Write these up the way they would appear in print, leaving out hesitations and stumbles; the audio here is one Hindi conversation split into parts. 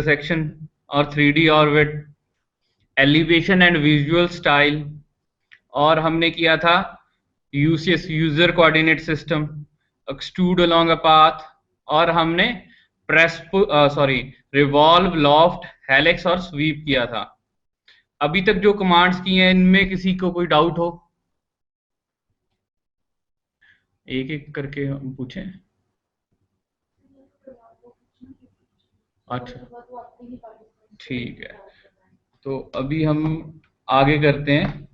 इंटरसेक्शन और 3D orbit, elevation and visual style, और हमने किया था UCS user coordinate system, extrude along a path, और हमने press sorry revolve, loft, helix और स्वीप किया था। अभी तक जो कमांड्स की हैं इनमें किसी को कोई डाउट हो? एक एक करके हम पूछें। अच्छा, ठीक है, तो अभी हम आगे करते हैं।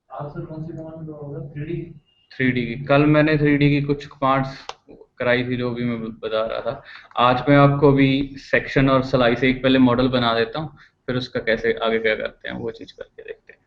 आप सर कौन सी कमांड होगा? 3D की कल मैंने 3D की कुछ कमांड्स कराई थी, जो भी मैं बता रहा था। आज मैं आपको अभी सेक्शन और स्लाइस से एक पहले मॉडल बना देता हूँ, फिर उसका कैसे आगे क्या करते हैं वो चीज करके देखते हैं।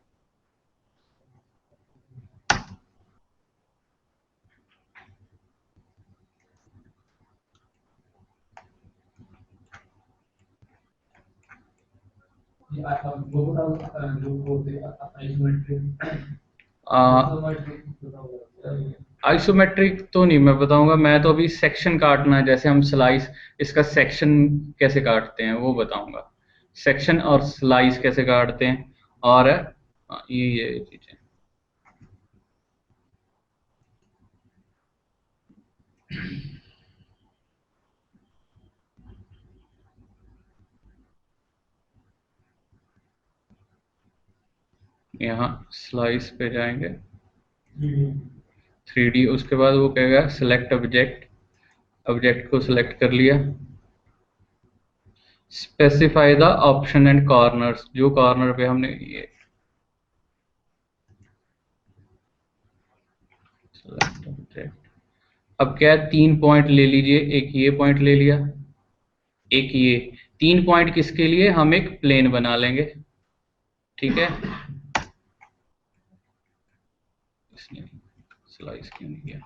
आइसोमेट्रिक तो नहीं मैं बताऊंगा, मैं तो अभी सेक्शन काटना है, जैसे हम स्लाइस, इसका सेक्शन कैसे काटते हैं वो बताऊंगा। सेक्शन और स्लाइस कैसे काटते हैं, और ये चीजें। यहाँ स्लाइस पे जाएंगे, 3D, उसके बाद वो कहेगा सिलेक्ट ऑब्जेक्ट, ऑब्जेक्ट को सिलेक्ट कर लिया। Specify the option and corners, जो कॉर्नर पे हमने ये सिलेक्ट ऑब्जेक्ट, अब क्या है, 3 पॉइंट ले लीजिए, एक ये पॉइंट ले लिया, एक ये। 3 पॉइंट किसके लिए, हम एक प्लेन बना लेंगे, ठीक है। इसने स्लाइस क्यों नहीं किया?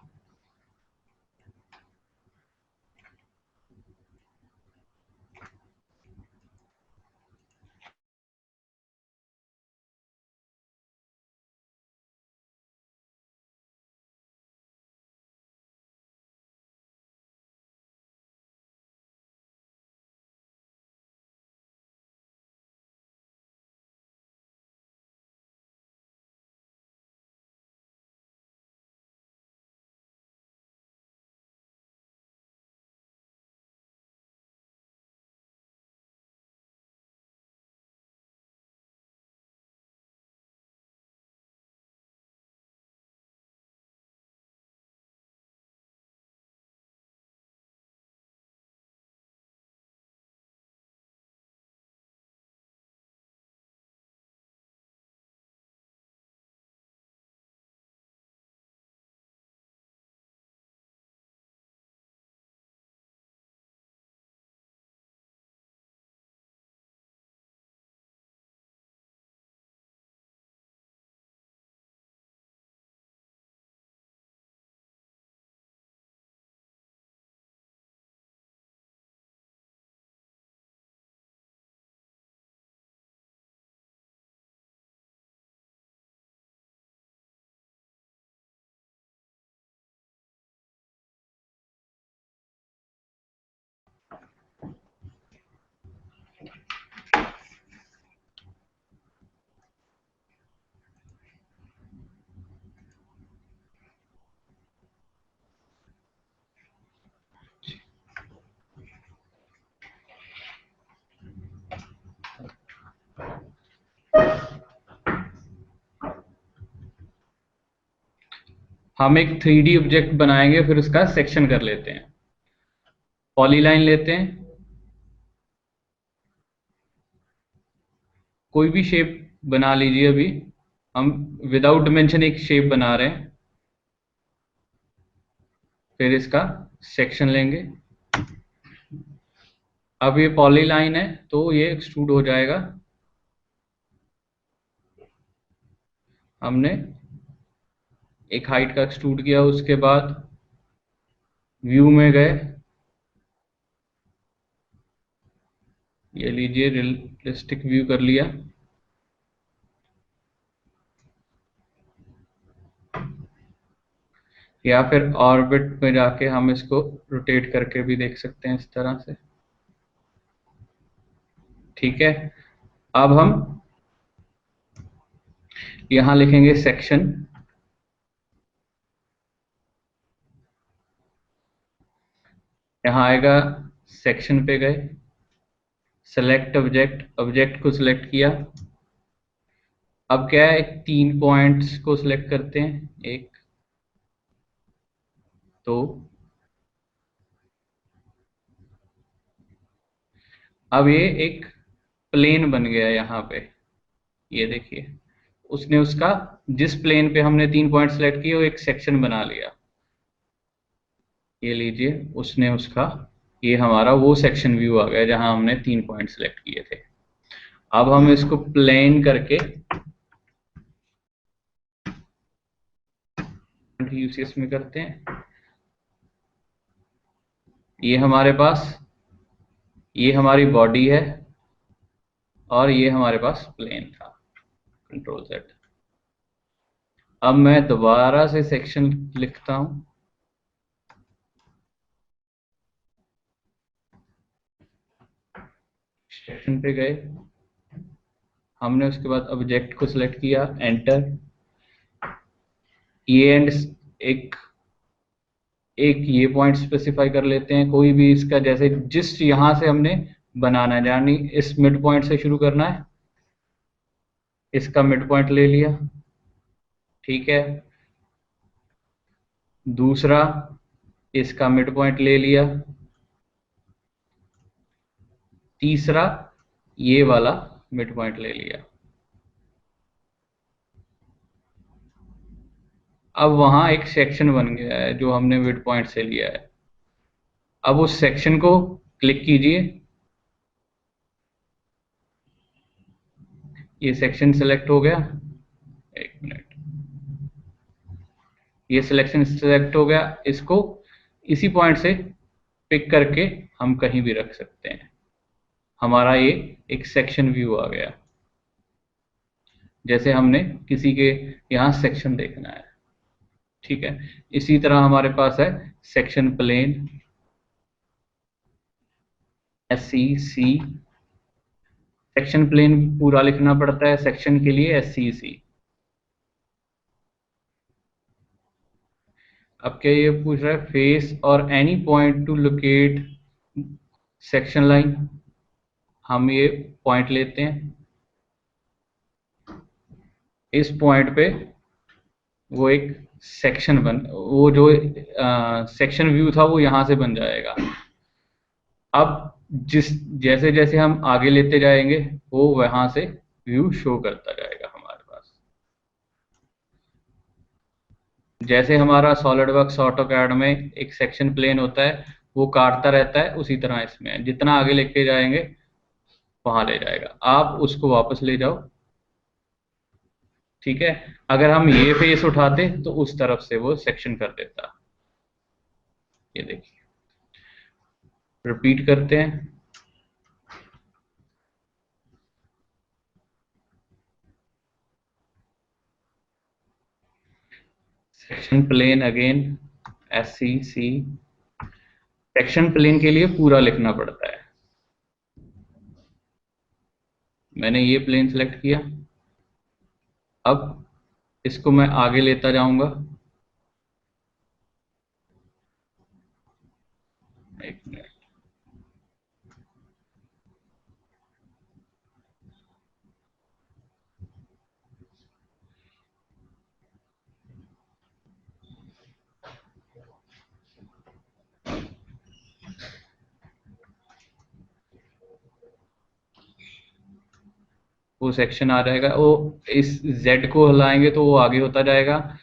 हम एक 3D ऑब्जेक्ट बनाएंगे, फिर उसका सेक्शन कर लेते हैं। पॉलीलाइन लेते हैं, कोई भी शेप बना लीजिए। अभी हम विदाउट डायमेंशन एक शेप बना रहे हैं, फिर इसका सेक्शन लेंगे। अब ये पॉलीलाइन है तो ये एक्सट्रूड हो जाएगा। हमने एक हाइट का एक्सट्रूड किया, उसके बाद व्यू में गए, ये लीजिए रियलिस्टिक व्यू कर लिया। या फिर ऑर्बिट में जाके हम इसको रोटेट करके भी देख सकते हैं इस तरह से। ठीक है, अब हम यहां लिखेंगे सेक्शन। यहां आएगा, सेक्शन पे गए, सेलेक्ट ऑब्जेक्ट, ऑब्जेक्ट को सिलेक्ट किया। अब क्या है, 3 पॉइंट्स को सिलेक्ट करते हैं, एक, दो। अब ये एक प्लेन बन गया यहाँ पे, ये देखिए। उसने उसका, जिस प्लेन पे हमने 3 पॉइंट सेलेक्ट किए वो एक सेक्शन बना लिया। ये लीजिए, उसने उसका, ये हमारा वो सेक्शन व्यू आ गया जहां हमने 3 पॉइंट सेलेक्ट किए थे। अब हम इसको प्लेन करके यूसीएस में करते हैं। ये हमारे पास, ये हमारी बॉडी है और ये हमारे पास प्लेन था। Control set. अब मैं दोबारा से सेक्शन लिखता हूं। सेक्शन पे गए, हमने उसके बाद ऑब्जेक्ट को सिलेक्ट किया, एंटर। ये एंड, एक एक ये पॉइंट स्पेसिफाई कर लेते हैं कोई भी इसका, जैसे जिस यहां से हमने बनाना है, यानी इस मिड पॉइंट से शुरू करना है, इसका मिड पॉइंट ले लिया। ठीक है, दूसरा, इसका मिड पॉइंट ले लिया। तीसरा, ये वाला मिड पॉइंट ले लिया। अब वहां एक सेक्शन बन गया है जो हमने मिड पॉइंट से लिया है। अब उस सेक्शन को क्लिक कीजिए, ये सेक्शन सेलेक्ट हो गया। एक मिनट, ये सिलेक्शन सेलेक्ट हो गया। इसको इसी पॉइंट से पिक करके हम कहीं भी रख सकते हैं। हमारा ये एक सेक्शन व्यू आ गया, जैसे हमने किसी के यहाँ सेक्शन देखना है। ठीक है, इसी तरह हमारे पास है section plane, SCC। Section plane पूरा लिखना पड़ता है, सेक्शन के लिए SCC। अब क्या ये पूछ रहा है, फेस और any point two locate section line. हम ये पॉइंट लेते हैं, इस पॉइंट पे वो एक सेक्शन बन, वो जो सेक्शन व्यू था वो यहां से बन जाएगा। अब जिस, जैसे जैसे हम आगे लेते जाएंगे वो वहां से व्यू शो करता जाएगा हमारे पास। जैसे हमारा सॉलिड वर्क्स ऑटोकैड में एक सेक्शन प्लेन होता है, वो काटता रहता है, उसी तरह इसमें है। जितना आगे लेके जाएंगे वहां ले जाएगा। आप उसको वापस ले जाओ। ठीक है, अगर हम ये फेस उठाते तो उस तरफ से वो सेक्शन कर देता। ये देखिए, रिपीट करते हैं। Section plane again, SCC। Section plane के लिए पूरा लिखना पड़ता है। मैंने ये प्लेन सेलेक्ट किया। अब इसको मैं आगे लेता जाऊंगा। एक मिनट, वो सेक्शन आ जाएगा। वो इस z को हिलाएंगे तो वो आगे होता जाएगा,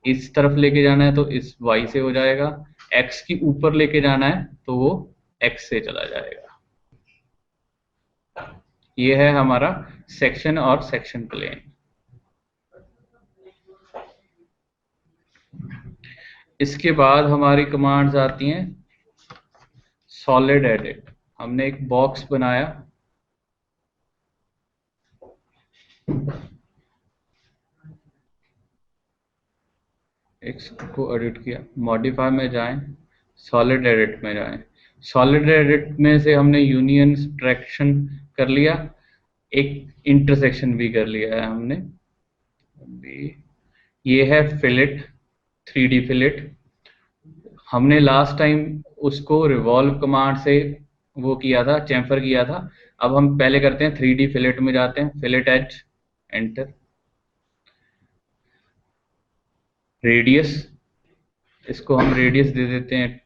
इस तरफ लेके जाना है तो इस y से हो जाएगा, x की ऊपर लेके जाना है तो वो x से चला जाएगा। ये है हमारा सेक्शन और सेक्शन प्लेन। इसके बाद हमारी कमांड्स आती हैं सॉलिड एडिट। हमने एक बॉक्स बनाया, इसको एडिट किया, मॉडिफाई में जाएं, सॉलिड एडिट में जाएं। सॉलिड एडिट में से हमने यूनियन सब्ट्रैक्शन कर लिया, एक इंटरसेक्शन भी कर लिया है हमने। ये है फिलेट, 3D फिलेट। हमने लास्ट टाइम उसको रिवॉल्व कमांड से वो किया था, चैम्फर किया था। अब हम पहले करते हैं 3D फिलेट में जाते हैं, फिलेट एज, एंटर। रेडियस, इसको हम रेडियस दे देते हैं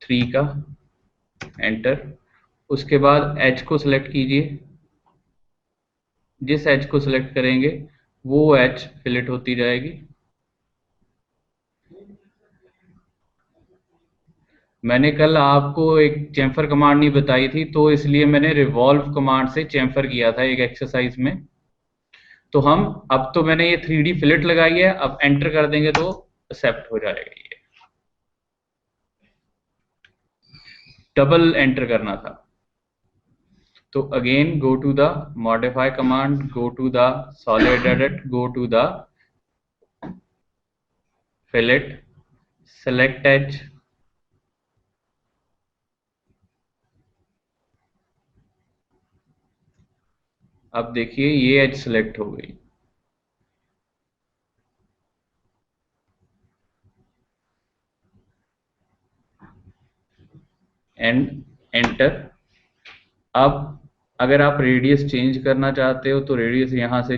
3 का, एंटर। उसके बाद एज को सिलेक्ट कीजिए, जिस एज को सिलेक्ट करेंगे वो एज फिलेट होती जाएगी। मैंने कल आपको एक चैम्फर कमांड नहीं बताई थी, तो इसलिए मैंने रिवॉल्व कमांड से चैम्फर किया था एक एक्सरसाइज में। तो हम, अब तो मैंने ये 3D फिलेट लगाई है, अब एंटर कर देंगे तो एक्सेप्ट हो जाएगा। ये डबल एंटर करना था, तो again go to the modify command, go to the solid edit, go to the fillet, select edge, अब देखिए ये एज सेलेक्ट हो गई, एंड एंटर। अब अगर आप रेडियस चेंज करना चाहते हो तो रेडियस यहां से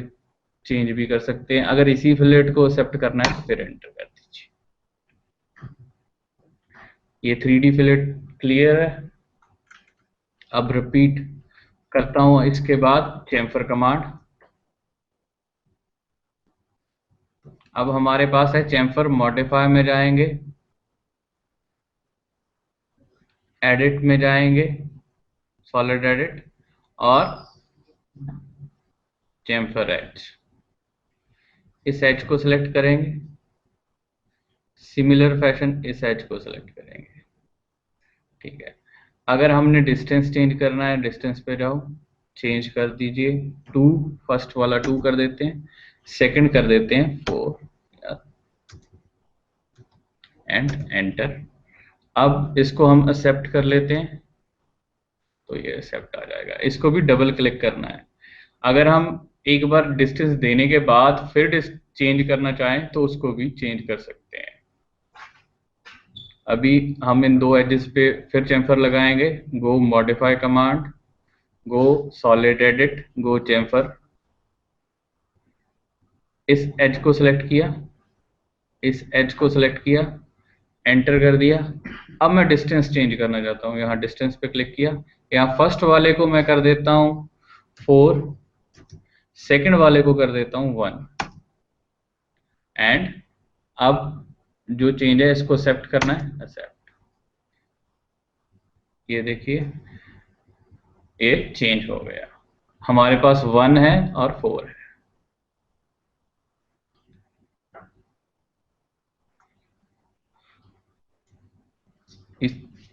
चेंज भी कर सकते हैं। अगर इसी फिलेट को एक्सेप्ट करना है तो फिर एंटर कर दीजिए। ये 3D फिलेट क्लियर है। अब रिपीट करता हूं, इसके बाद चैम्फर कमांड। अब हमारे पास है चैम्फर, मॉडिफाई में जाएंगे, एडिट में जाएंगे, सॉलिड एडिट, और चैम्फर एज। इस एज को सिलेक्ट करेंगे, सिमिलर फैशन इस एज को सिलेक्ट करेंगे। ठीक है। अगर हमने डिस्टेंस चेंज करना है, डिस्टेंस पे जाओ, चेंज कर दीजिए 2, फर्स्ट वाला 2 कर देते हैं, सेकंड कर देते हैं 4, एंड एंटर। अब इसको हम एक्सेप्ट कर लेते हैं तो ये एक्सेप्ट आ जाएगा। इसको भी डबल क्लिक करना है। अगर हम एक बार डिस्टेंस देने के बाद फिर चेंज करना चाहें तो उसको भी चेंज कर सकते हैं। अभी हम इन दो एजेस पे फिर चैम्फर लगाएंगे, गो मॉडिफाई कमांड, गो सॉलिड एडिट, गो चैम्फर। इस एज को सिलेक्ट किया, इस एज को सिलेक्ट किया, एंटर कर दिया। अब मैं डिस्टेंस चेंज करना चाहता हूँ, यहाँ डिस्टेंस पे क्लिक किया, यहाँ फर्स्ट वाले को मैं कर देता हूँ 4, सेकंड वाले को कर देता हूँ 1, एंड अब जो चेंज है इसको एक्सेप्ट करना है, एक्सेप्ट। ये देखिए ये चेंज हो गया, हमारे पास 1 है और 4 है।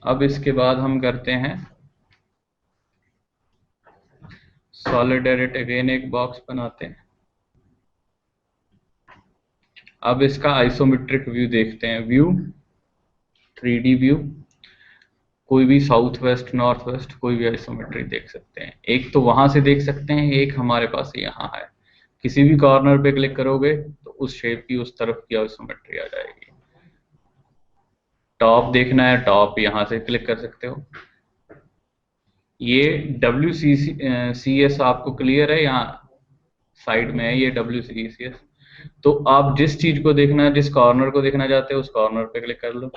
अब इसके बाद हम करते हैं सॉलिड एडिट, अगेन एक बॉक्स बनाते हैं। अब इसका आइसोमेट्रिक व्यू देखते हैं, व्यू 3D व्यू, कोई भी साउथ वेस्ट, नॉर्थ वेस्ट, कोई भी आइसोमेट्री देख सकते हैं। एक तो वहां से देख सकते हैं, एक हमारे पास यहाँ है। किसी भी कॉर्नर पे क्लिक करोगे तो उस शेप की, उस तरफ की आइसोमेट्री आ जाएगी। टॉप देखना है, टॉप यहाँ से क्लिक कर सकते हो। ये WCCS आपको क्लियर है, यहाँ साइड में है ये WCCS। तो आप जिस चीज को देखना है, जिस कॉर्नर को देखना चाहते हो उस कॉर्नर पे क्लिक कर लो।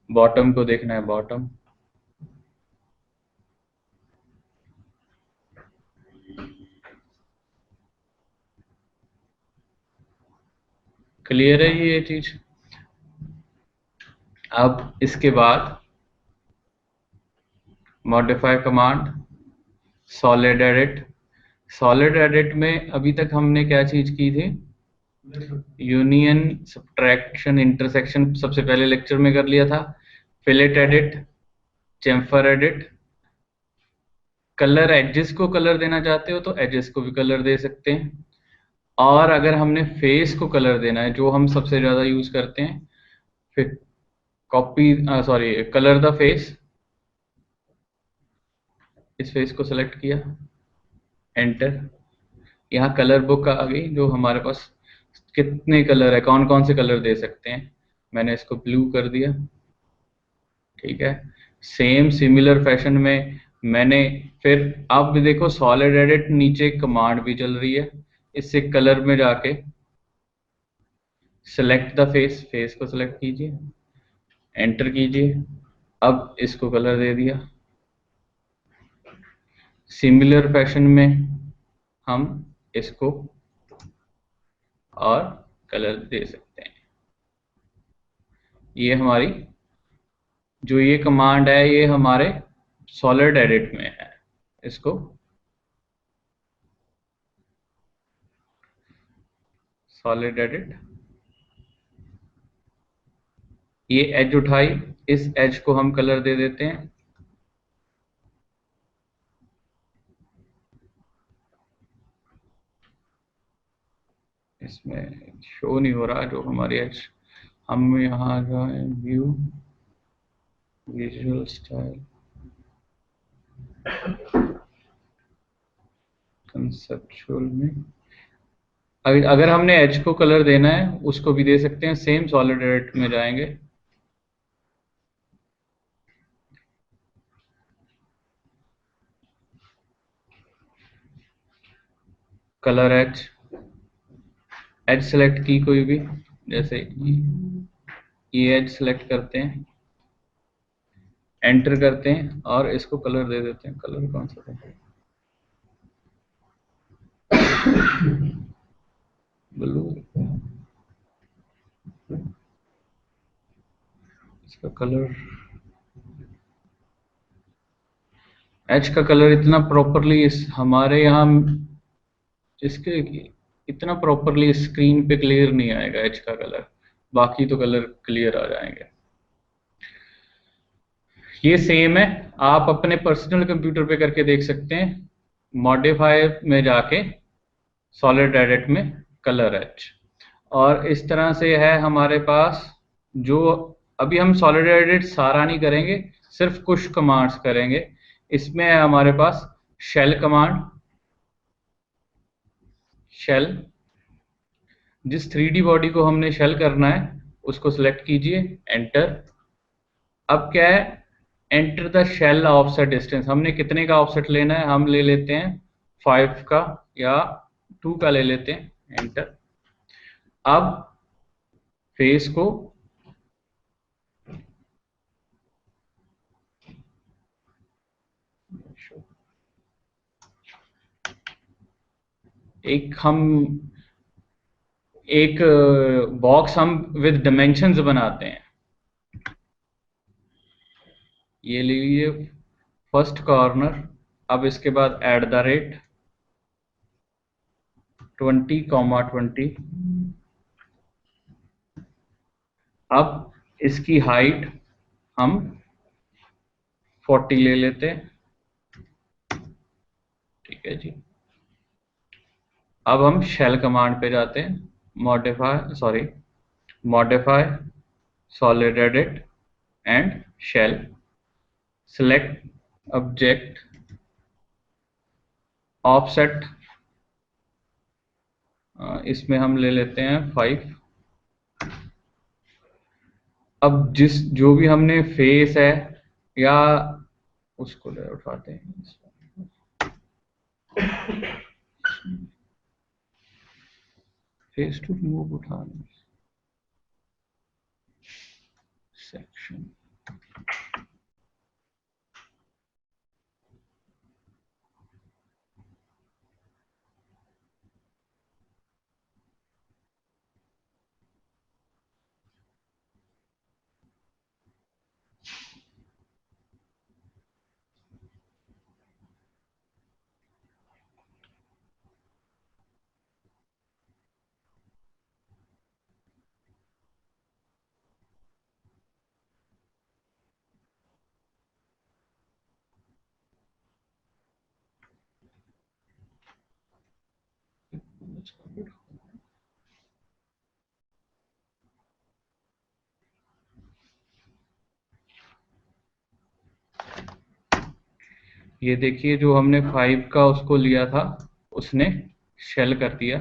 बॉटम को देखना है, बॉटम। क्लियर है ये चीज? अब इसके बाद modify command, solid edit. Solid edit में अभी तक हमने क्या चीज की थी? यूनियन, सब्ट्रैक्शन, इंटरसेक्शन सबसे पहले लेक्चर में कर लिया था। Fillet edit, chamfer edit. Colour, edges को कलर देना चाहते हो तो एजेस को भी कलर दे सकते हैं। और अगर हमने फेस को कलर देना है, जो हम सबसे ज्यादा यूज करते हैं, फिर copy, sorry, colour the face. इस फेस को सेलेक्ट किया, एंटर। यहाँ कलर बुक आ गई, जो हमारे पास कितने कलर है, कौन कौन से कलर दे सकते हैं। मैंने इसको ब्लू कर दिया, ठीक है। सेम सिमिलर फैशन में मैंने फिर, अब देखो सॉलिड एडिट नीचे कमांड भी चल रही है। इससे कलर में जाके सेलेक्ट द फेस, फेस को सेलेक्ट कीजिए, एंटर कीजिए। अब इसको कलर दे दिया। सिमिलर फैशन में हम इसको और कलर दे सकते हैं। ये हमारी जो ये कमांड है, ये हमारे सॉलिड एडिट में है। इसको सॉलिड एडिट, ये एज उठाई, इस एज को हम कलर दे देते हैं। इसमें शो नहीं हो रहा जो हमारी एज। हम यहाँ जाए, व्यू, विजुअल स्टाइल, कंसेप्चुअल में। अगर हमने एज को कलर देना है उसको भी दे सकते हैं, सेम सॉलिड एडिट में जाएंगे। कलर एज, एज सेलेक्ट की कोई भी, जैसे ये एज सेलेक्ट करते हैं, एंटर करते हैं और इसको कलर दे देते हैं। कलर कौन सा दें? ब्लू। इसका कलर, एच का कलर इतना प्रॉपरली इस हमारे यहाँ इसके इतना प्रॉपरली स्क्रीन पे क्लियर नहीं आएगा एच का कलर, बाकी तो कलर क्लियर आ जाएंगे। ये सेम है, आप अपने पर्सनल कंप्यूटर पे करके देख सकते हैं। मॉडिफाई में जाके सॉलिड एडिट में कलर एच, और इस तरह से है हमारे पास। जो अभी हम सॉलिड एडिट सारा नहीं करेंगे, सिर्फ कुछ कमांड्स करेंगे। इसमें है हमारे पास शेल कमांड। शेल, जिस 3D बॉडी को हमने शेल करना है उसको सिलेक्ट कीजिए, एंटर। अब क्या है, enter the shell offset distance. हमने कितने का ऑफसेट लेना है? हम ले लेते हैं 5 का या 2 का ले लेते हैं, एंटर। अब फेस को एक बॉक्स हम विद डायमेंशंस बनाते हैं। ये ले लीजिए फर्स्ट कॉर्नर। अब इसके बाद एट द रेट 20,20। अब इसकी हाइट हम 40 ले लेते हैं, ठीक है जी। अब हम शेल कमांड पे जाते हैं, modify solid edit and shell, select object, offset, इसमें हम ले लेते हैं 5। अब जो भी हमने फेस है या उसको ले उठाते हैं, फेस टू रिमूव उठाने, सेक्शन, ये देखिए जो हमने 5 का उसको लिया था उसने शेल कर दिया।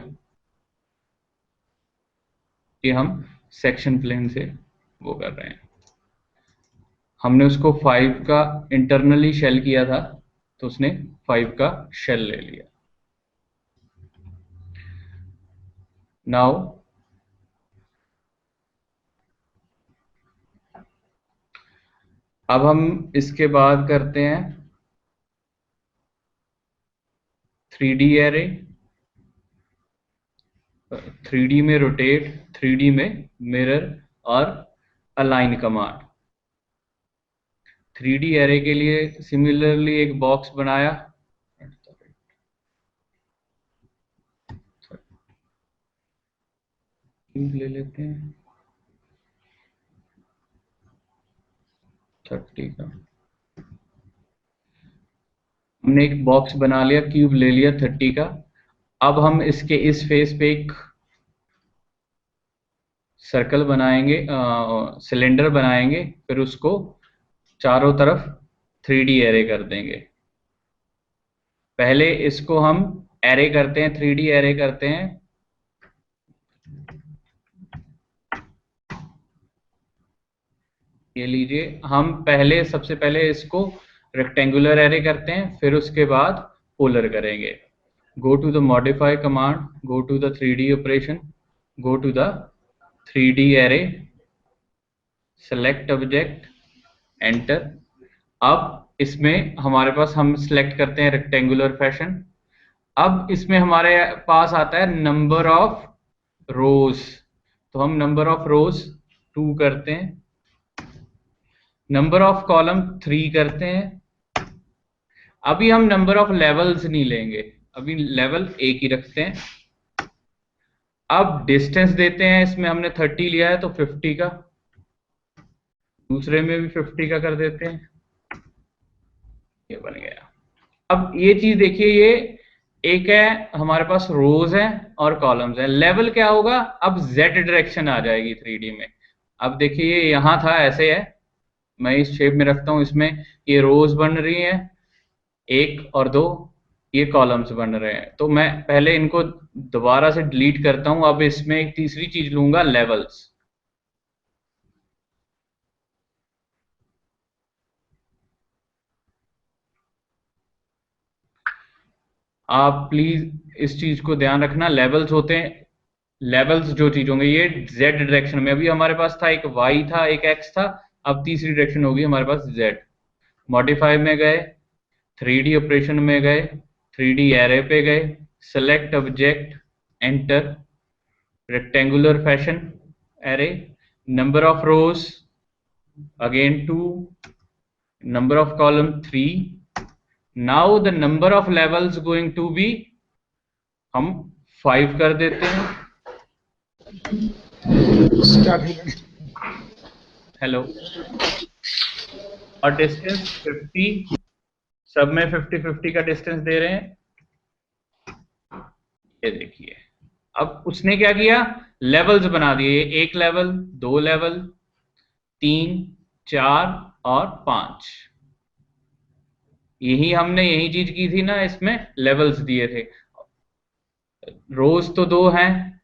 ये हम सेक्शन प्लेन से वो कर रहे हैं। हमने उसको 5 का इंटरनली शेल किया था तो उसने 5 का शेल ले लिया। नाउ अब हम इसके बाद करते हैं 3D एरे, 3D में रोटेट, 3D में मिरर और अलाइन कमांड। 3D एरे के लिए सिमिलरली एक बॉक्स बनाया, ले लेते हैं 30 का। हमने एक बॉक्स बना लिया, क्यूब ले लिया 30 का। अब हम इसके इस फेस पे एक सर्कल बनाएंगे, सिलेंडर बनाएंगे, फिर उसको चारों तरफ 3D एरे कर देंगे। पहले इसको हम एरे करते हैं, 3D एरे करते हैं। ये लीजिए, हम पहले सबसे पहले इसको रेक्टेंगुलर एरे करते हैं, फिर उसके बाद पोलर करेंगे। Go to the modify command, go to the 3D operation, go to the 3D array, select object, enter. अब इसमें हमारे पास हम सिलेक्ट करते हैं रेक्टेंगुलर फैशन। अब इसमें हमारे पास आता है नंबर ऑफ रोज, तो हम नंबर ऑफ रोज 2 करते हैं, नंबर ऑफ कॉलम 3 करते हैं। अभी हम नंबर ऑफ लेवल्स नहीं लेंगे, अभी लेवल एक ही रखते हैं। अब डिस्टेंस देते हैं, इसमें हमने 30 लिया है तो 50 का, दूसरे में भी 50 का कर देते हैं। ये बन गया। अब ये चीज देखिए, ये एक है हमारे पास रोज है और कॉलम्स है। लेवल क्या होगा, अब जेड डायरेक्शन आ जाएगी 3D में। अब देखिए ये यहाँ था ऐसे है, मैं इस शेप में रखता हूँ, इसमें ये रोज बन रही हैं 1 और 2, ये कॉलम्स बन रहे हैं। तो मैं पहले इनको दोबारा से डिलीट करता हूँ। अब इसमें एक तीसरी चीज लूंगा, लेवल्स। आप प्लीज इस चीज को ध्यान रखना, लेवल्स होते हैं, लेवल्स जो चीज होंगे ये जेड डायरेक्शन में। अभी हमारे पास था एक वाई था, एक एक्स था, अब तीसरी डायरेक्शन होगी हमारे पास जेड। मॉडिफाई में गए, 3D ऑपरेशन में गए, 3D एरे पे गए, select object, enter, rectangular fashion array, number of rose again 2, number of column 3, now the number of levels going to be हम 5 कर देते हैं। हेलो, और डिस्टेंस 50, सब में 50-50 का डिस्टेंस दे रहे हैं। ये देखिए, अब उसने क्या किया, लेवल्स बना दिए, 1 लेवल, 2 लेवल, 3, 4 और 5। यही चीज की थी ना, इसमें लेवल्स दिए थे। रोज तो 2 हैं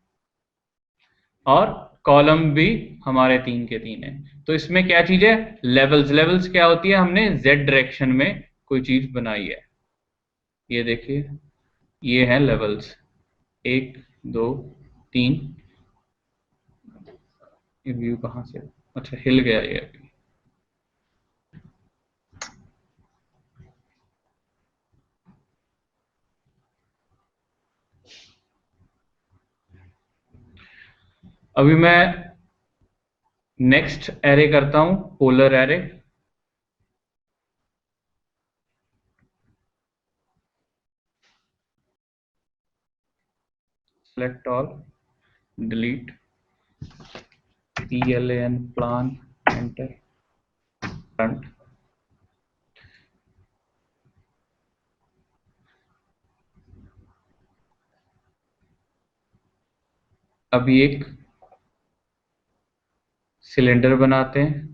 और कॉलम भी हमारे 3 के 3 है। तो इसमें क्या चीज है, लेवल्स। लेवल्स क्या होती है, हमने जेड डायरेक्शन में कोई चीज बनाई है। ये देखिए, ये है लेवल्स, 1, 2, 3। ये व्यू कहाँ से, अच्छा हिल गया ये अभी। अभी मैं नेक्स्ट एरे करता हूं, polar array. Select all, delete, PLAN plan, enter, front. अभी एक सिलेंडर बनाते हैं।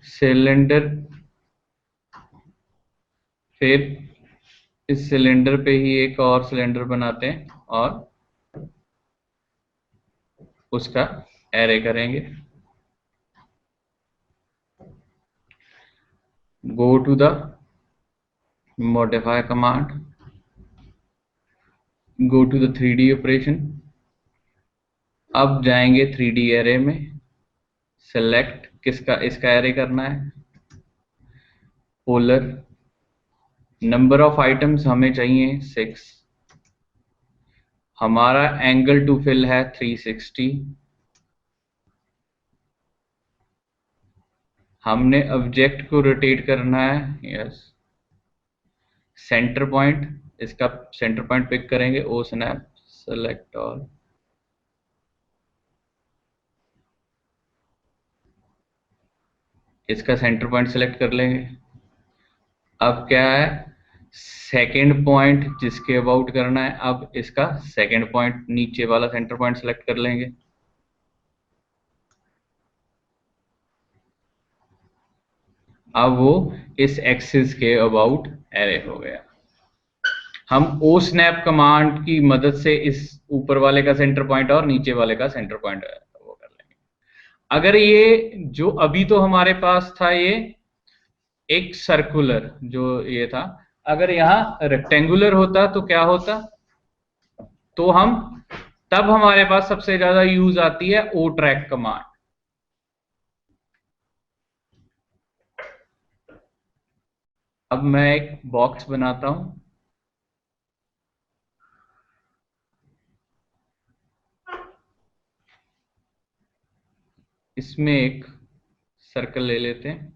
सिलेंडर, फिर इस सिलेंडर पे ही एक और सिलेंडर बनाते हैं और उसका एरे करेंगे। Go to the modify command, go to the 3D operation. अब जाएंगे 3D एरे में, सेलेक्ट किसका, इसका एरे करना है। पोलर, नंबर ऑफ आइटम्स हमें चाहिए 6, हमारा एंगल टू फिल है 360, हमने ऑब्जेक्ट को रोटेट करना है, यस। सेंटर पॉइंट, इसका सेंटर पॉइंट पिक करेंगे, ओ स्नैप, सेलेक्ट ऑल। इसका सेंटर पॉइंट सेलेक्ट कर लेंगे। अब क्या है, सेकंड पॉइंट जिसके अबाउट करना है, अब इसका सेकंड पॉइंट नीचे वाला सेंटर पॉइंट सेलेक्ट कर लेंगे। अब वो इस एक्सिस के अबाउट एरे हो गया। हम ओ स्नैप कमांड की मदद से इस ऊपर वाले का सेंटर पॉइंट और नीचे वाले का सेंटर पॉइंट वो कर लेंगे। अगर ये जो अभी तो हमारे पास था ये एक सर्कुलर जो ये था, अगर यहाँ रेक्टेंगुलर होता तो क्या होता, तो हम तब हमारे पास सबसे ज्यादा यूज आती है ओ ट्रैक कमांड। अब मैं एक बॉक्स बनाता हूं, इसमें एक सर्कल ले लेते हैं।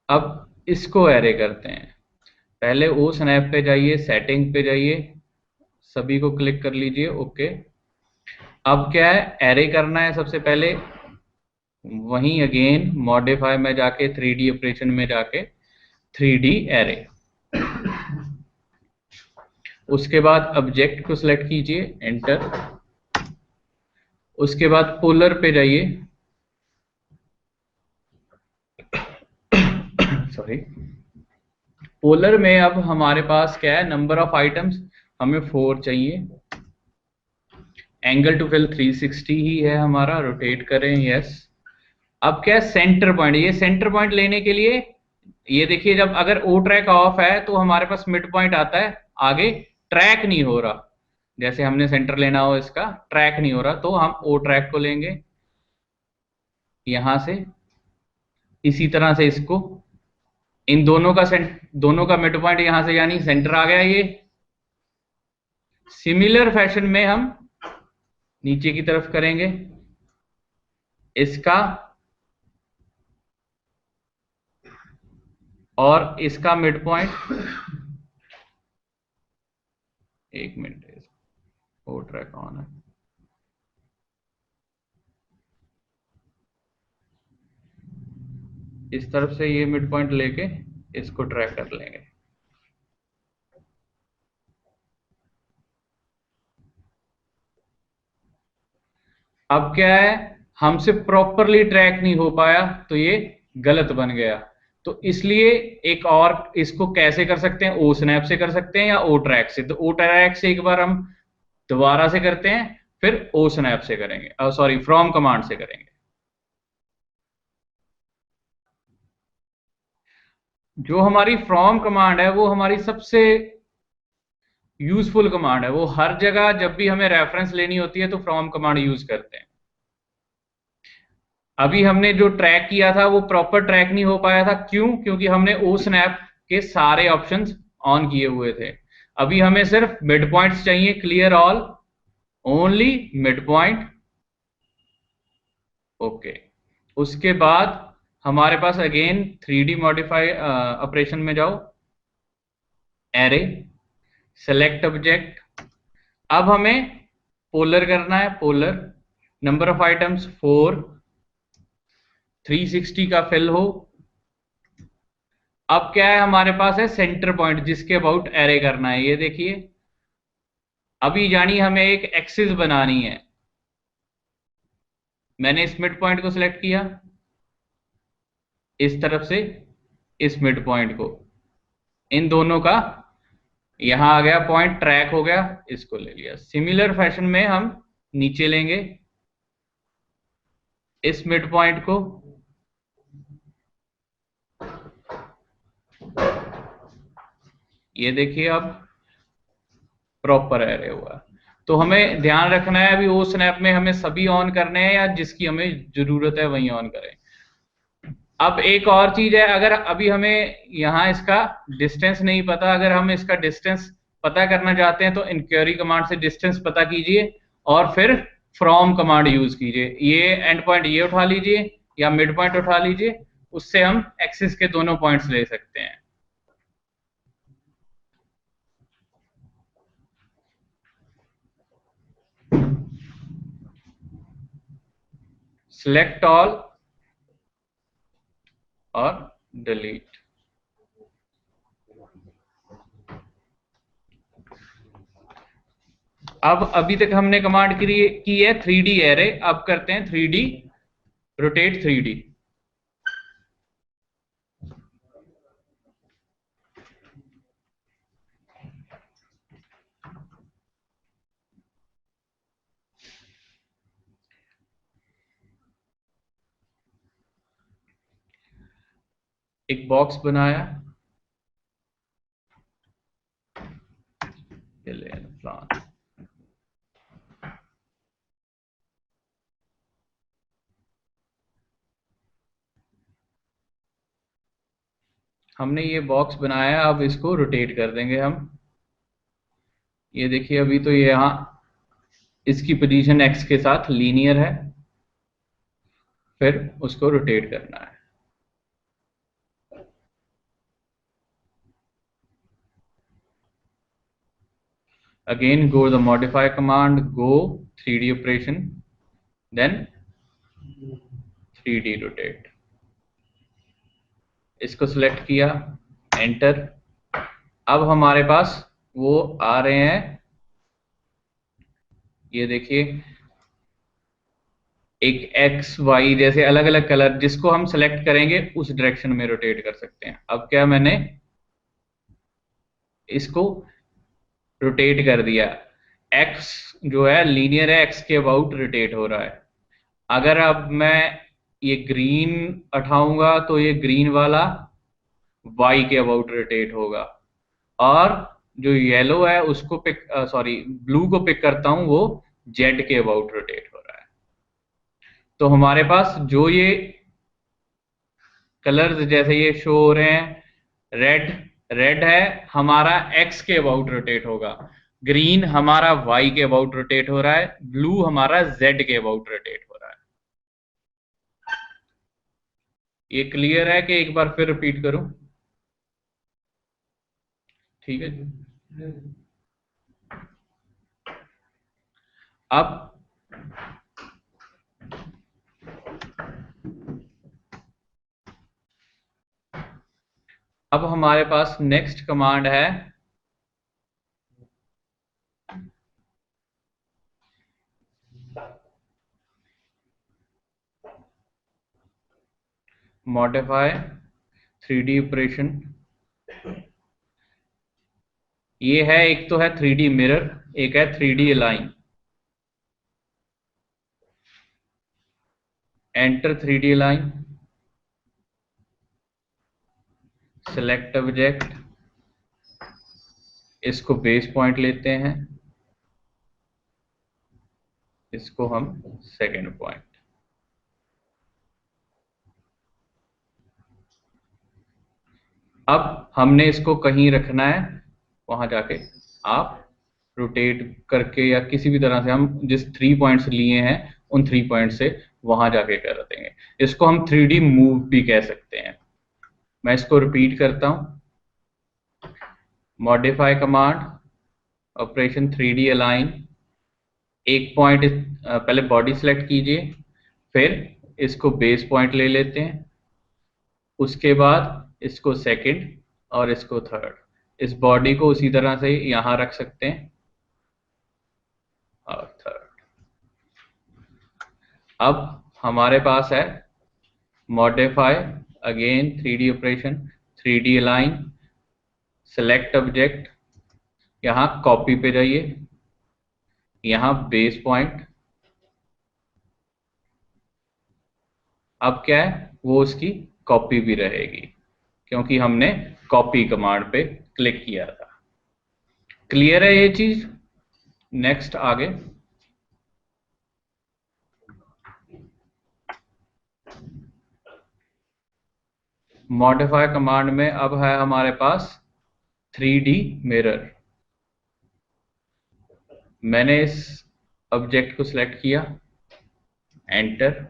अब इसको एरे करते हैं। पहले ओ स्नैप पे जाइए, सेटिंग पे जाइए, सभी को क्लिक कर लीजिए, ओके। अब क्या है, एरे करना है सबसे पहले, वहीं अगेन मॉडिफाई में जाके 3D ऑपरेशन में जाके 3D एरे। उसके बाद ऑब्जेक्ट को सिलेक्ट कीजिए, एंटर। उसके बाद पोलर पे जाइए, सॉरी। पोलर में अब हमारे पास क्या है, नंबर ऑफ आइटम्स हमें 4 चाहिए, एंगल टू फिल 360 ही है हमारा, रोटेट करें, यस। अब क्या है, सेंटर पॉइंट, ये सेंटर पॉइंट लेने के लिए ये देखिए, जब अगर ओ ट्रैक ऑफ है तो हमारे पास मिड पॉइंट आता है, आगे ट्रैक नहीं हो रहा। जैसे हमने सेंटर लेना हो, इसका ट्रैक नहीं हो रहा, तो हम ओ ट्रैक को लेंगे यहां से, इसी तरह से इसको, इन दोनों का मिड पॉइंट यहां से, यानी सेंटर आ गया ये। सिमिलर फैशन में हम नीचे की तरफ करेंगे इसका, और इसका मिड पॉइंट, एक मिनट, ओ ट्रैक ऑन है, इस तरफ से ये मिड पॉइंट लेके इसको ट्रैक कर लेंगे। अब क्या है, हमसे प्रॉपरली ट्रैक नहीं हो पाया तो ये गलत बन गया, तो इसलिए एक और इसको कैसे कर सकते हैं, ओ स्नैप से कर सकते हैं या ओ ट्रैक से। तो ओ ट्रैक से एक बार हम दोबारा से करते हैं, फिर ओ स्नैप से करेंगे, सॉरी फ्रॉम कमांड से करेंगे। जो हमारी फ्रॉम कमांड है वो हमारी सबसे यूजफुल कमांड है, वो हर जगह जब भी हमें रेफरेंस लेनी होती है तो फ्रॉम कमांड यूज करते हैं। अभी हमने जो ट्रैक किया था वो प्रॉपर ट्रैक नहीं हो पाया था, क्यों, क्योंकि हमने ओ स्नैप के सारे ऑप्शंस ऑन किए हुए थे। अभी हमें सिर्फ मिड पॉइंट्स चाहिए, clear all, only mid point, okay. उसके बाद हमारे पास अगेन 3D मॉडिफाई ऑपरेशन में जाओ, एरे, सेलेक्ट ऑब्जेक्ट। अब हमें पोलर करना है, पोलर, नंबर ऑफ आइटम्स 4, 360 का फिल हो, अब क्या है हमारे पास है सेंटर पॉइंट जिसके अबाउट एरे करना है। ये देखिए, अभी जानी हमें एक एक्सिस बनानी है। मैंने इस मिड पॉइंट को सिलेक्ट किया, इस तरफ से इस मिड पॉइंट को, इन दोनों का यहां आ गया पॉइंट, ट्रैक हो गया, इसको ले लिया। सिमिलर फैशन में हम नीचे लेंगे इस मिड पॉइंट को, ये देखिए अब प्रॉपर एरे हुआ। तो हमें ध्यान रखना है अभी वो स्नैप में हमें सभी ऑन करने हैं या जिसकी हमें जरूरत है वही ऑन करें। अब एक और चीज है, अगर अभी हमें यहाँ इसका डिस्टेंस नहीं पता, अगर हम इसका डिस्टेंस पता करना चाहते हैं तो इंक्वायरी कमांड से डिस्टेंस पता कीजिए और फिर फ्रॉम कमांड यूज कीजिए। ये एंड पॉइंट ये उठा लीजिए या मिड पॉइंट उठा लीजिए, उससे हम एक्सिस के दोनों पॉइंट्स ले सकते हैं। सिलेक्ट ऑल और डिलीट। अब अभी तक हमने कमांड की है 3D एरे, अब करते हैं 3D रोटेट 3D। एक बॉक्स बनाया, प्लान, हमने ये बॉक्स बनाया, अब इसको रोटेट कर देंगे हम। ये देखिए अभी तो ये यहाँ इसकी पोजीशन एक्स के साथ लीनियर है, फिर उसको रोटेट करना है। Again go the modify command, go 3D operation, then 3D rotate. इसको सिलेक्ट किया, एंटर। अब हमारे पास वो आ रहे हैं, ये देखिए एक एक्स वाई जैसे अलग अलग कलर, जिसको हम सेलेक्ट करेंगे उस डायरेक्शन में रोटेट कर सकते हैं। अब क्या, मैंने इसको रोटेट कर दिया, एक्स जो है लीनियर है, एक्स के अबाउट रोटेट हो रहा है। अगर अब मैं ये ग्रीन उठाऊंगा तो ये ग्रीन वाला वाई के अबाउट रोटेट होगा, और जो येलो है उसको पिक, सॉरी ब्लू को पिक करता हूं, वो जेड के अबाउट रोटेट हो रहा है। तो हमारे पास जो ये कलर्स जैसे ये शो हो रहे हैं, रेड रेड है हमारा एक्स के अबाउट रोटेट होगा, ग्रीन हमारा वाई के अबाउट रोटेट हो रहा है, ब्लू हमारा जेड के अबाउट रोटेट हो रहा है। ये क्लियर है कि एक बार फिर रिपीट करूं? ठीक है जी। अब अब हमारे पास नेक्स्ट कमांड है मॉडिफाई 3D ऑपरेशन। ये है, एक तो है 3D मिरर, एक है 3D align. Enter 3D align, select object, इसको बेस पॉइंट लेते हैं, इसको हम सेकंड पॉइंट। अब हमने इसको कहीं रखना है, वहां जाके आप रोटेट करके या किसी भी तरह से, हम जिस 3 पॉइंट्स लिए हैं उन 3 पॉइंट से वहां जाके कर देंगे। इसको हम 3D मूव भी कह सकते हैं। मैं इसको रिपीट करता हूं, modify command, operation 3D align, एक पॉइंट पहले बॉडी सेलेक्ट कीजिए, फिर इसको बेस पॉइंट ले लेते हैं, उसके बाद इसको सेकंड और इसको थर्ड। इस बॉडी को उसी तरह से यहां रख सकते हैं और थर्ड। अब हमारे पास है modify, again 3D operation, 3D align, select object, यहां कॉपी पे जाइए, यहां बेस पॉइंट। अब क्या है, वो उसकी कॉपी भी रहेगी क्योंकि हमने कॉपी कमांड पे क्लिक किया था। क्लियर है ये चीज? नेक्स्ट आगे। मॉडिफाई कमांड में अब है हमारे पास 3D मिरर। मैंने इस ऑब्जेक्ट को सिलेक्ट किया, एंटर।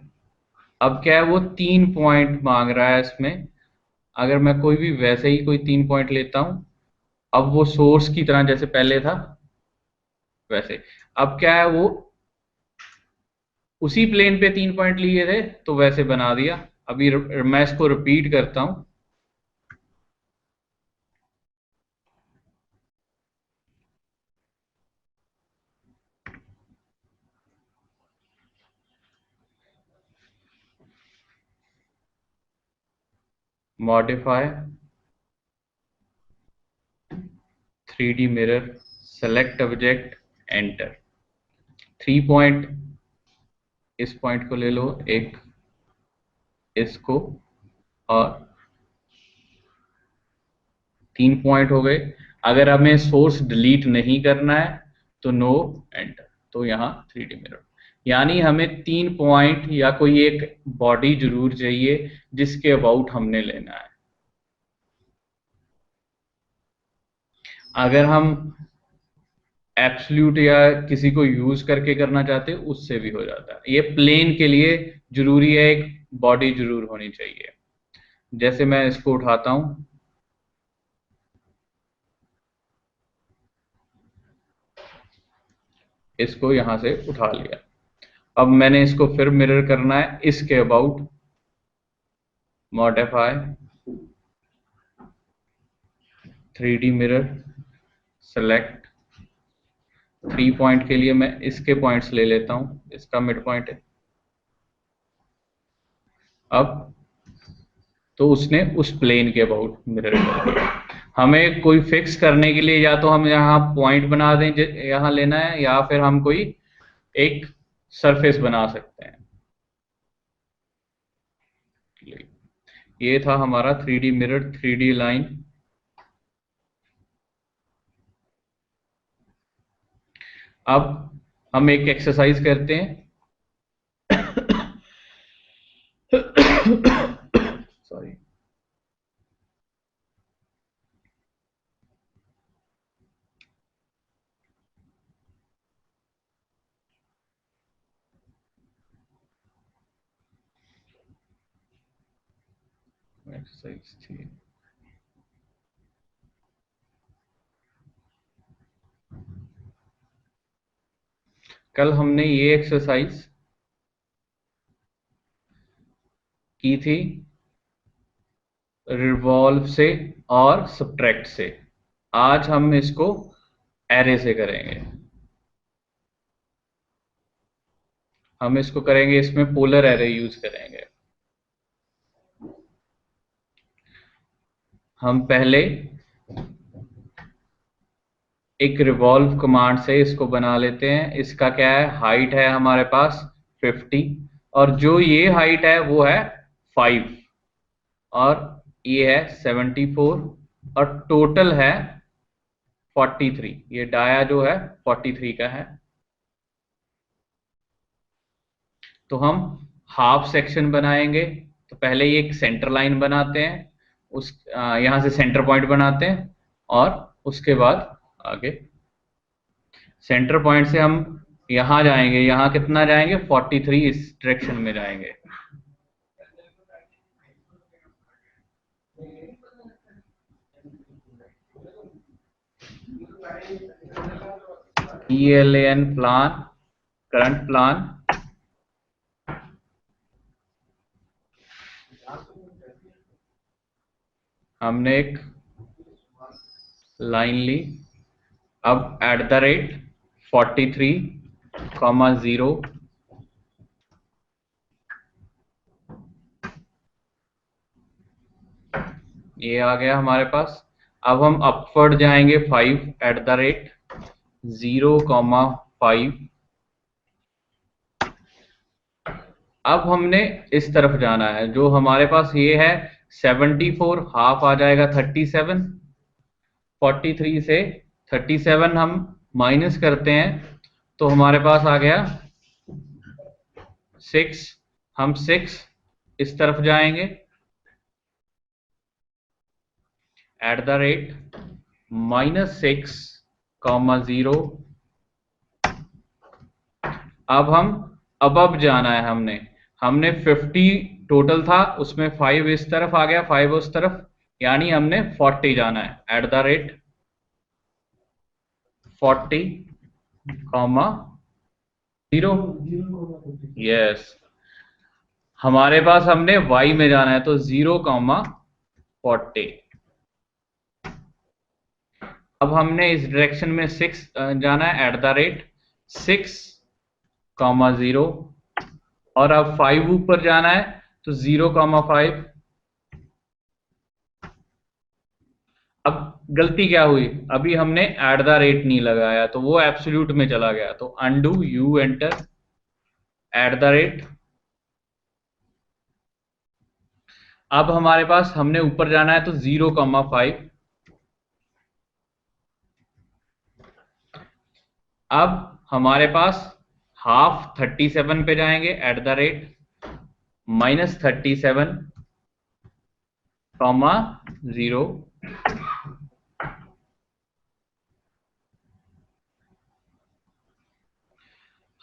अब क्या है, वो 3 पॉइंट मांग रहा है इसमें। अगर मैं कोई भी वैसे ही कोई 3 पॉइंट लेता हूं, अब वो सोर्स की तरह जैसे पहले था वैसे। अब क्या है, वो उसी प्लेन पे 3 पॉइंट लिए थे तो वैसे बना दिया। अभी मैं इसको रिपीट करता हूं। Modify, 3D mirror, select object, enter. 3 point, इस पॉइंट को ले लो एक, इसको, और 3 पॉइंट हो गए। अगर हमें सोर्स डिलीट नहीं करना है तो नो, एंटर। तो यहाँ 3D मिरर, यानी हमें 3 पॉइंट या कोई एक बॉडी जरूर चाहिए जिसके अबाउट हमने लेना है। अगर हम एब्सोल्यूट या किसी को यूज करके करना चाहते हैं उससे भी हो जाता है। ये प्लेन के लिए जरूरी है, एक बॉडी जरूर होनी चाहिए। जैसे मैं इसको उठाता हूं, इसको यहां से उठा लिया। अब मैंने इसको फिर मिरर करना है इसके about. Modify, 3D mirror, select. 3 point के लिए मैं इसके पॉइंट्स ले लेता हूं, इसका मिड पॉइंट है। अब तो उसने उस प्लेन के अबाउट मिरर कर दिया। हमें कोई फिक्स करने के लिए या तो हम यहाँ पॉइंट बना दें, यहाँ लेना है, या फिर हम कोई एक सरफेस बना सकते हैं। ये था हमारा 3D मिरर, 3D लाइन। अब हम एक एक्सरसाइज करते हैं। सॉरी। एक्सरसाइज थी, कल हमने ये एक्सरसाइज की थी रिवॉल्व से और सब्ट्रैक्ट से। आज हम इसको एरे से करेंगे। हम इसको करेंगे, इसमें पोलर एरे यूज करेंगे। हम पहले एक रिवॉल्व कमांड से इसको बना लेते हैं। इसका क्या है, हाइट है हमारे पास 50, और जो ये हाइट है वो है 5, और ये है 74, और टोटल है 43। ये डाया जो है 43 का है। तो हम हाफ सेक्शन बनाएंगे। तो पहले ये एक सेंटर लाइन बनाते हैं, उस यहां से सेंटर पॉइंट बनाते हैं, और उसके बाद आगे सेंटर पॉइंट से हम यहां जाएंगे। यहां कितना जाएंगे, 43 इस डायरेक्शन में जाएंगे। ELAN प्लान, करंट प्लान, हमने एक लाइन ली, अब @ 43,0 ये आ गया हमारे पास। अब हम अपवर्ड जाएंगे 5 @ 0,5। अब हमने इस तरफ जाना है, जो हमारे पास ये है 74, हाफ आ जाएगा 37। 43 से 37 हम माइनस करते हैं तो हमारे पास आ गया 6। हम 6 इस तरफ जाएंगे, @-6,0। अब हम अब जाना है, हमने 50 टोटल था, उसमें 5 इस तरफ आ गया, 5 उस तरफ, यानी हमने 40 जाना है, @40,0। यस, हमारे पास हमने y में जाना है तो 0,40। अब हमने इस डायरेक्शन में 6 जाना है, @6,0। और अब 5 ऊपर जाना है तो 0,5। अब गलती क्या हुई, अभी हमने @ नहीं लगाया तो वो एब्सोल्यूट में चला गया, तो अनडू, यू एंटर @। अब हमारे पास, हमने ऊपर जाना है तो 0,5। अब हमारे पास हाफ 37 पे जाएंगे, @-37,0।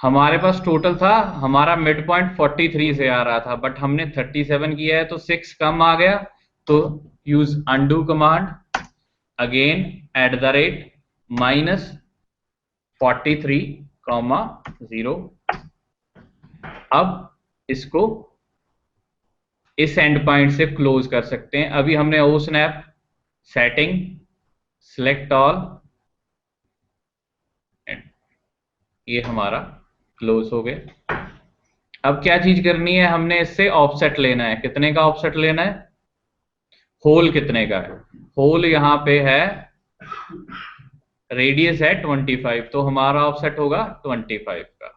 हमारे पास टोटल था, हमारा मिड पॉइंट 43 से आ रहा था, बट हमने 37 किया है तो 6 कम आ गया, तो यूज अनडू कमांड, अगेन @-43,0। अब इसको इस एंड पॉइंट से क्लोज कर सकते हैं। अभी हमने ओ स्नैप सेटिंग, सिलेक्ट ऑल, ये हमारा क्लोज हो गया। अब क्या चीज करनी है, हमने इससे ऑफसेट लेना है। कितने का ऑफसेट लेना है, होल कितने का है, होल यहाँ पे है, रेडियस है 25, तो हमारा ऑफसेट होगा 25 का।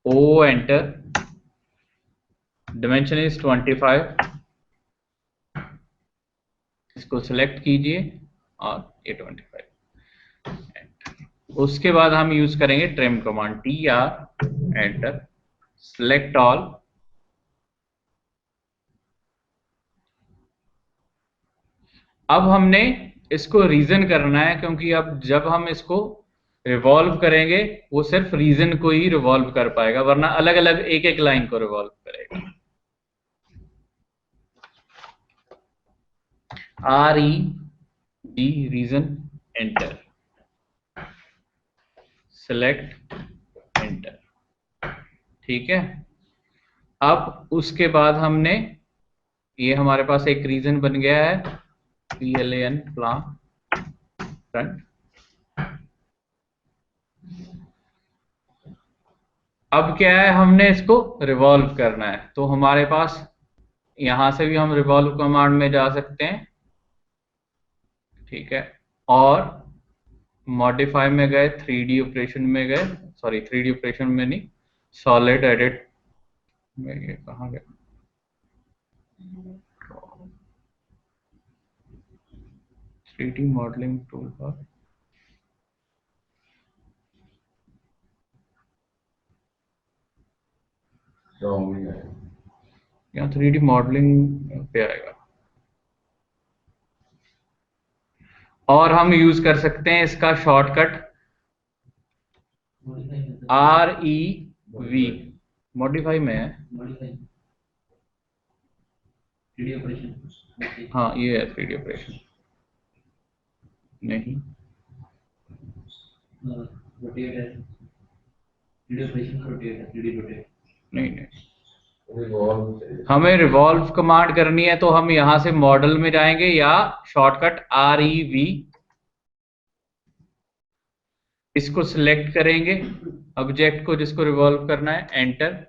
ओ एंटर, डिमेंशन इज 25, इसको सिलेक्ट कीजिए और ये 25। उसके बाद हम यूज करेंगे trim command, TR enter, select all. अब हमने इसको रीजन करना है, क्योंकि अब जब हम इसको रिवॉल्व करेंगे वो सिर्फ रीजन को ही रिवॉल्व कर पाएगा, वरना अलग अलग एक एक लाइन को रिवॉल्व करेगा। RED, region enter, select enter, ठीक है। अब उसके बाद हमने, ये हमारे पास एक रीजन बन गया है, PLAN, प्लान फ्रंट। अब क्या है, हमने इसको रिवॉल्व करना है, तो हमारे पास यहां से भी हम रिवॉल्व कमांड में जा सकते हैं, ठीक है। और मॉडिफाई में गए, 3D ऑपरेशन में गए, सॉरी 3D ऑपरेशन में नहीं, सॉलिड एडिट में, ये कहाँ गया, 3D मॉडलिंग टूल बार, यहाँ 3D मॉडलिंग पे आएगा। और हम यूज कर सकते हैं इसका शॉर्टकट REV, मॉडिफाई में है, हाँ ये है 3D ऑपरेशन, नहीं नहीं नहीं, हमें रिवॉल्व कमांड करनी है, तो हम यहां से मॉडल में जाएंगे या शॉर्टकट REV, इसको सिलेक्ट करेंगे, ऑब्जेक्ट को जिसको रिवॉल्व करना है, एंटर।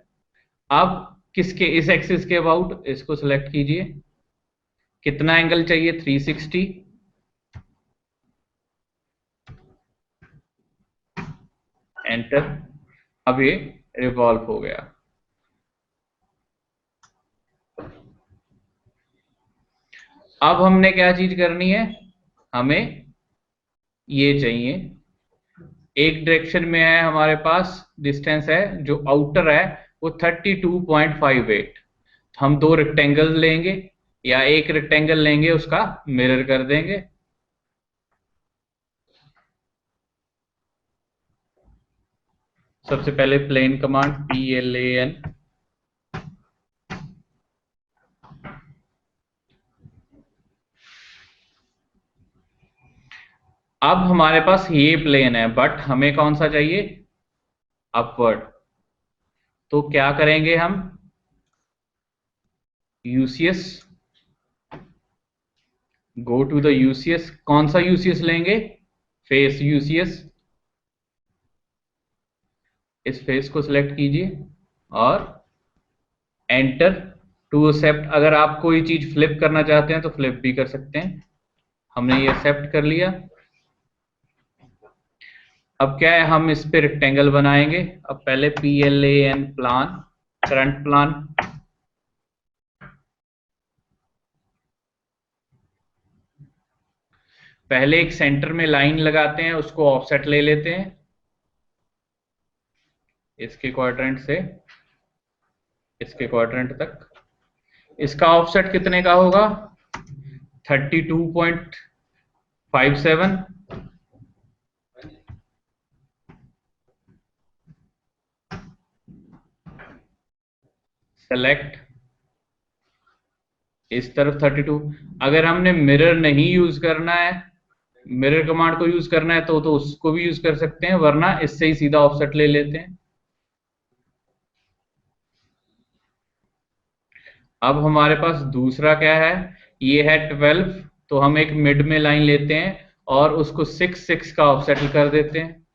अब किसके, इस एक्सिस के अबाउट इसको सिलेक्ट कीजिए, कितना एंगल चाहिए, 360, एंटर। अब ये रिवॉल्व हो गया। अब हमने क्या चीज करनी है, हमें ये चाहिए, एक डायरेक्शन में है हमारे पास, डिस्टेंस है जो आउटर है वो 32.58, हम दो रेक्टेंगल लेंगे या एक रेक्टेंगल लेंगे, उसका मिरर कर देंगे। सबसे पहले प्लेन कमांड PLAN, अब हमारे पास ये प्लेन है, बट हमें कौन सा चाहिए, अपवर्ड। तो क्या करेंगे हम, UCS, go to the UCS, कौन सा यूसीएस लेंगे, फेस यूसीएस, इस फेस को सिलेक्ट कीजिए और एंटर टू एक्सेप्ट। अगर आप कोई चीज फ्लिप करना चाहते हैं तो फ्लिप भी कर सकते हैं, हमने ये एक्सेप्ट कर लिया। अब क्या है, हम इस पे रेक्टेंगल बनाएंगे। अब पहले PLAN प्लान, करंट प्लान, पहले एक सेंटर में लाइन लगाते हैं, उसको ऑफसेट ले लेते हैं इसके क्वाड्रेंट से इसके क्वाड्रेंट तक। इसका ऑफसेट कितने का होगा, 32.57, सेलेक्ट, इस तरफ 32। अगर हमने मिरर नहीं यूज करना है, मिरर कमांड को यूज करना है तो उसको भी यूज कर सकते हैं, वरना इससे ही सीधा ऑफसेट ले लेते हैं। अब हमारे पास दूसरा क्या है, ये है 12, तो हम एक मिड में लाइन लेते हैं और उसको 6 का ऑफसेट कर देते हैं,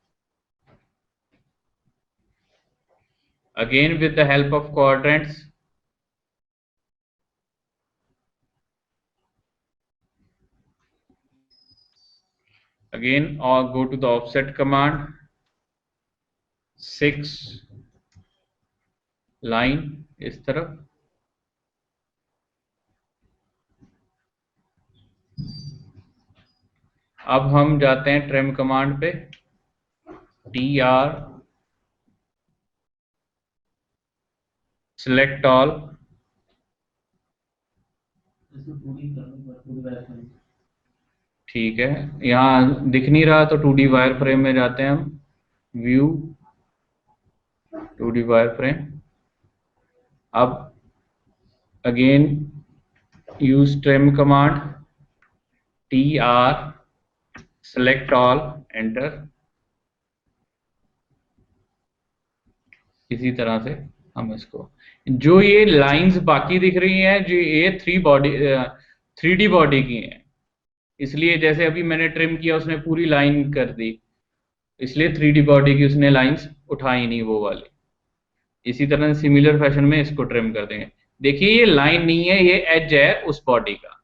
again with the help of quadrants. Again और go to the offset command, 6 line इस तरफ। अब हम जाते हैं ट्रिम कमांड पे, TR, सिलेक्ट ऑल, ठीक है, यहाँ दिख नहीं रहा तो 2D वायर फ्रेम में जाते हैं हम, व्यू, 2D वायर फ्रेम। अब again use trim command, TR, select all, enter. इसी तरह से हम इसको, जो ये लाइंस बाकी दिख रही हैं, जो ये 3D बॉडी की हैं, इसलिए जैसे अभी मैंने ट्रिम किया उसने पूरी लाइन कर दी, इसलिए 3D बॉडी की उसने लाइंस उठाई नहीं वो वाली। इसी तरह सिमिलर फैशन में इसको ट्रिम कर देंगे। देखिए ये लाइन नहीं है, ये एज है उस बॉडी का,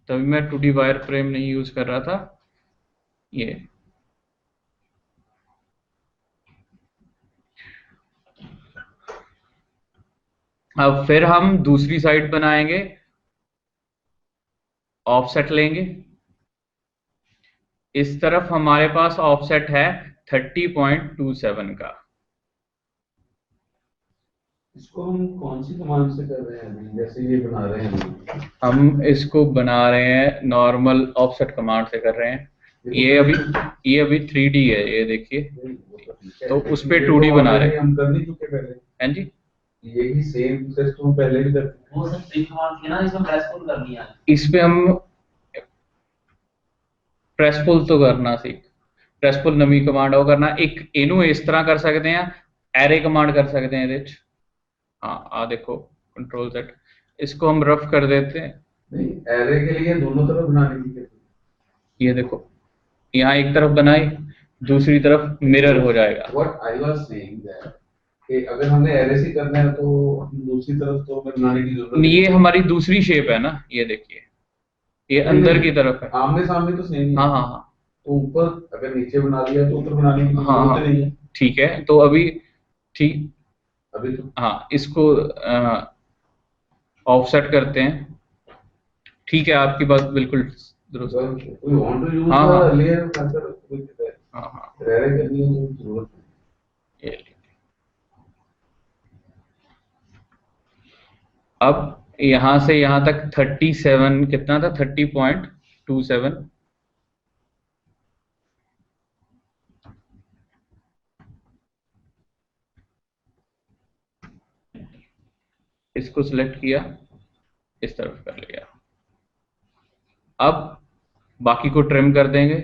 तभी मैं 2D वायर फ्रेम नहीं यूज कर रहा था। ये अब फिर हम दूसरी साइड बनाएंगे, ऑफसेट लेंगे, इस तरफ हमारे पास ऑफसेट है 30.27 का। इसको हम कौन सी कमांड से कर रहे हैं अभी, जैसे ये बना रहे हैं हम इसको बना रहे हैं नॉर्मल ऑफसेट कमांड से कर रहे हैं। ये अभी 3D है, ये देखिए, तो उस पे 2D बना रहे हैं हम कर नहीं चुके पहले, हैं जी। यही सेम प्रोसेस तो हम पहले भी करते वो सब ट्रिक कमांड थी ना, इसमें प्रेस पुल करनी है। इस पे हम प्रेस पुल तो करना सीख, प्रेस पुल नवी कमांड हो करना। एक इनू इस तरह कर सकते हैं, एरे कमांड कर सकते हैं रिच। हाँ आ देखो कंट्रोल Z, इसको हम रफ कर देते हैं। नहीं, एरे के लिए दोनों तरफ बनाने की क्या? ये देखो यहाँ एक तरफ बनाई, दूसरी तरफ मिरर हो जाएगा। What I was saying that कि अगर हमने एरे से करना है तो दूसरी तरफ तो बनाने की जरूरत ये नहीं। हमारी दूसरी शेप है ना, ये देखिए ये नहीं, अंदर नहीं, की तरफ है। आमने सामने तो सेम ही है। हाँ हाँ हाँ तो ऊपर अगर नीचे बना लिया तो ऊपर बनाने की हाँ जरूरत हाँ नहीं है। ठीक है, तो अभी ठीक, अभी तो हाँ इसको ऑफसेट करते हैं। ठीक है आपकी बात बिल्कुल दुरुस्त है। वी वांट टू यूज हाँ हाँ द लेयर मेथड, हाँ हाँ एरे करनी है तो जरूरत नहीं। ये लीजिए। अब यहाँ से यहाँ तक 37 कितना था, 30.27। इसको सिलेक्ट किया, इस तरफ कर लिया। अब बाकी को ट्रिम कर देंगे।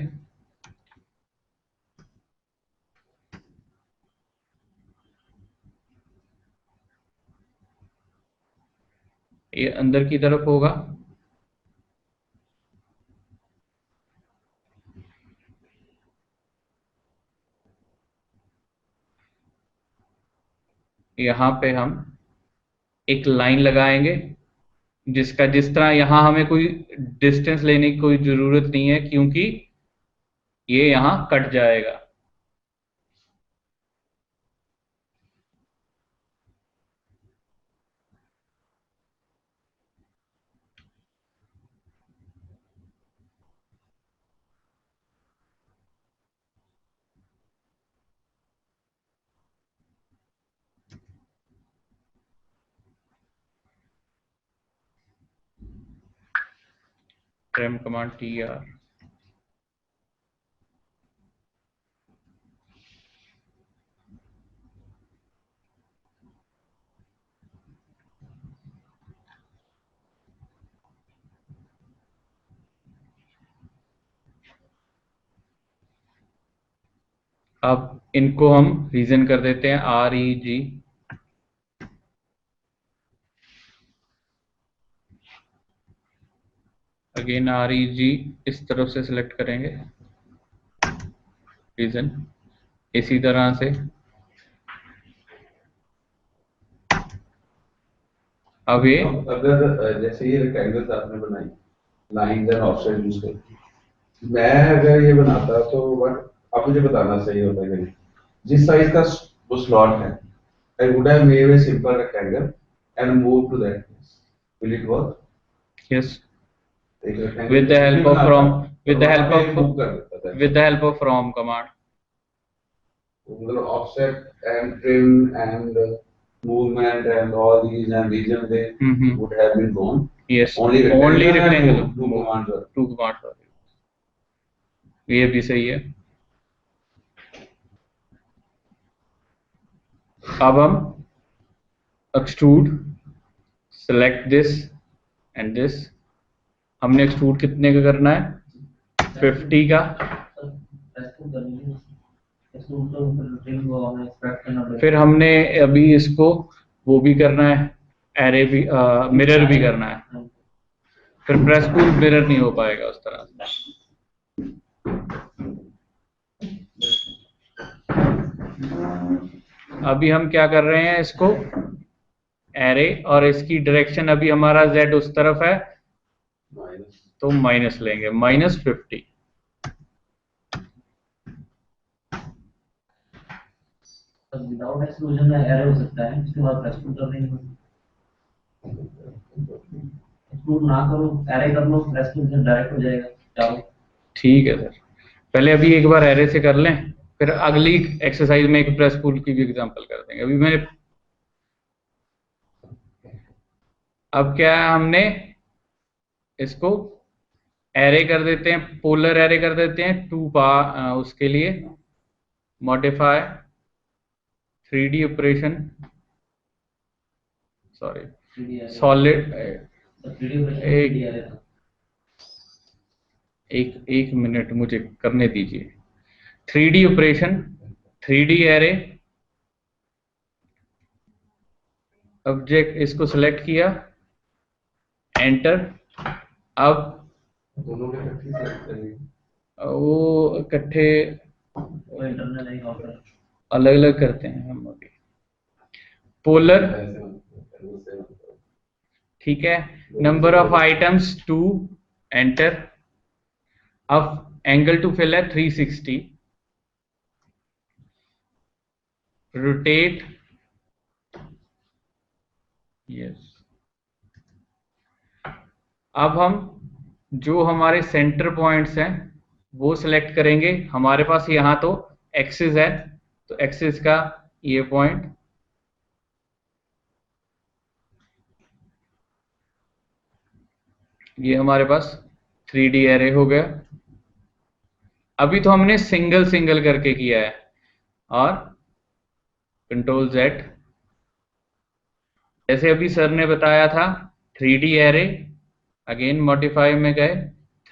ये अंदर की तरफ होगा। यहाँ पे हम एक लाइन लगाएंगे, जिसका जिस तरह यहाँ हमें कोई डिस्टेंस लेने की कोई जरूरत नहीं है, क्योंकि ये यहाँ कट जाएगा। Trim command TR। अब इनको हम रीजन कर देते हैं REG। अगेन REG इस तरफ से सिलेक्ट करेंगे रीजन, इसी तरह से। अब ये अब अगर जैसे ये रेक्टेंगल्स आपने बनाई लाइंस एंड ऑफसेट यूज करके, मैं अगर ये बनाता तो बट आप मुझे बताना सही होता है कि नहीं। जिस साइज का वो स्लॉट है, I would have made a simple rectangle and moved to that place. Will it work? Yes, एक rectangle with the जैसे भी help of बनाता from, और वहां पे move कर देता था। with the help of from command। तो मतलब offset and trim and movement and all these and region they would have been gone. Yes, Only only rectangle rectangle, and two commands were. two commands are, ये भी सही है। अब हम extrude, select this and this. हमने एक्सट्रूड कितने का करना है, 50 का। फिर हमने अभी इसको वो भी करना है, एरे भी, मिरर भी करना है। फिर प्रेस टूल मिरर नहीं हो पाएगा उस तरह से। अभी हम क्या कर रहे हैं, इसको एरे और इसकी डायरेक्शन अभी हमारा Z उस तरफ है, तो माइनस लेंगे, -50। विदाउट एक्सक्लूजन में एरर हो सकता है, उसके बाद एक्सक्लूड कर देंगे। एक्सक्लूड ना करो, एरे कर लो, एक्सक्लूजन डायरेक्ट हो जाएगा। चलो ठीक है सर, पहले अभी एक बार एरे से कर लें, फिर अगली एक्सरसाइज में एक प्रेस पुल की भी एग्जांपल कर देंगे। अभी मैंने अब क्या है, हमने इसको एरे कर देते हैं, पोलर एरे कर देते हैं उसके लिए modify 3D operation, sorry solid, एक मिनट मुझे करने दीजिए। 3D operation, 3D array, object इसको सेलेक्ट किया, एंटर। अब दोनों के इकट्ठे select करेंगे। वो इकट्ठे वो इंटरनल है ऑर्डर। अलग अलग करते हैं हम अभी। पोलर, ऐसे बनते हैं। ठीक है। Number of items 2, enter. अब एंगल टू फिल है 360, रोटेट, यस। अब हम जो हमारे सेंटर पॉइंट्स हैं वो सिलेक्ट करेंगे। हमारे पास यहाँ तो एक्सिस है, तो एक्सिस का ये पॉइंट, ये हमारे पास 3D एरे हो गया। अभी तो हमने सिंगल सिंगल करके किया है, और कंट्रोल Z, जैसे अभी सर ने बताया था 3D एरे, अगेन मॉडिफाई में गए,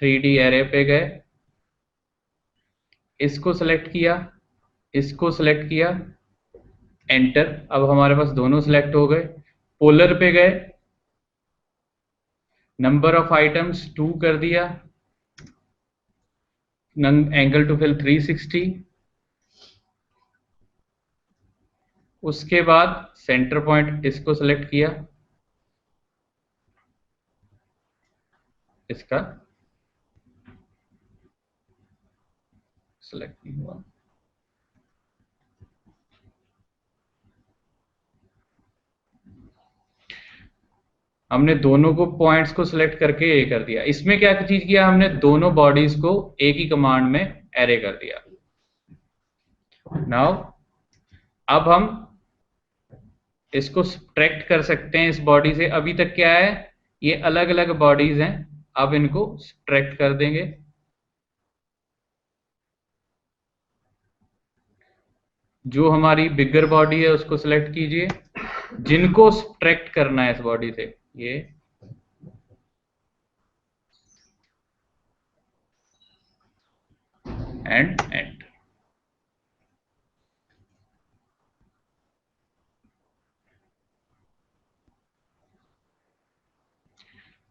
3D एरे पे गए, इसको सेलेक्ट किया, इसको सेलेक्ट किया, एंटर। अब हमारे पास दोनों सेलेक्ट हो गए। पोलर पे गए, नंबर ऑफ आइटम्स 2 कर दिया, एंगल टू फिल 360, उसके बाद सेंटर पॉइंट इसको सेलेक्ट किया, इसका सेलेक्ट नहीं हुआ। हमने दोनों को पॉइंट्स को सिलेक्ट करके ए कर दिया। इसमें क्या चीज किया हमने, दोनों बॉडीज को एक ही कमांड में एरे कर दिया। नाउ अब हम इसको सब्ट्रैक्ट कर सकते हैं इस बॉडी से। अभी तक क्या है, ये अलग अलग बॉडीज हैं, अब इनको सब्ट्रैक्ट कर देंगे। जो हमारी बिगर बॉडी है उसको सिलेक्ट कीजिए, जिनको सब्ट्रैक्ट करना है इस बॉडी से, ये एंड।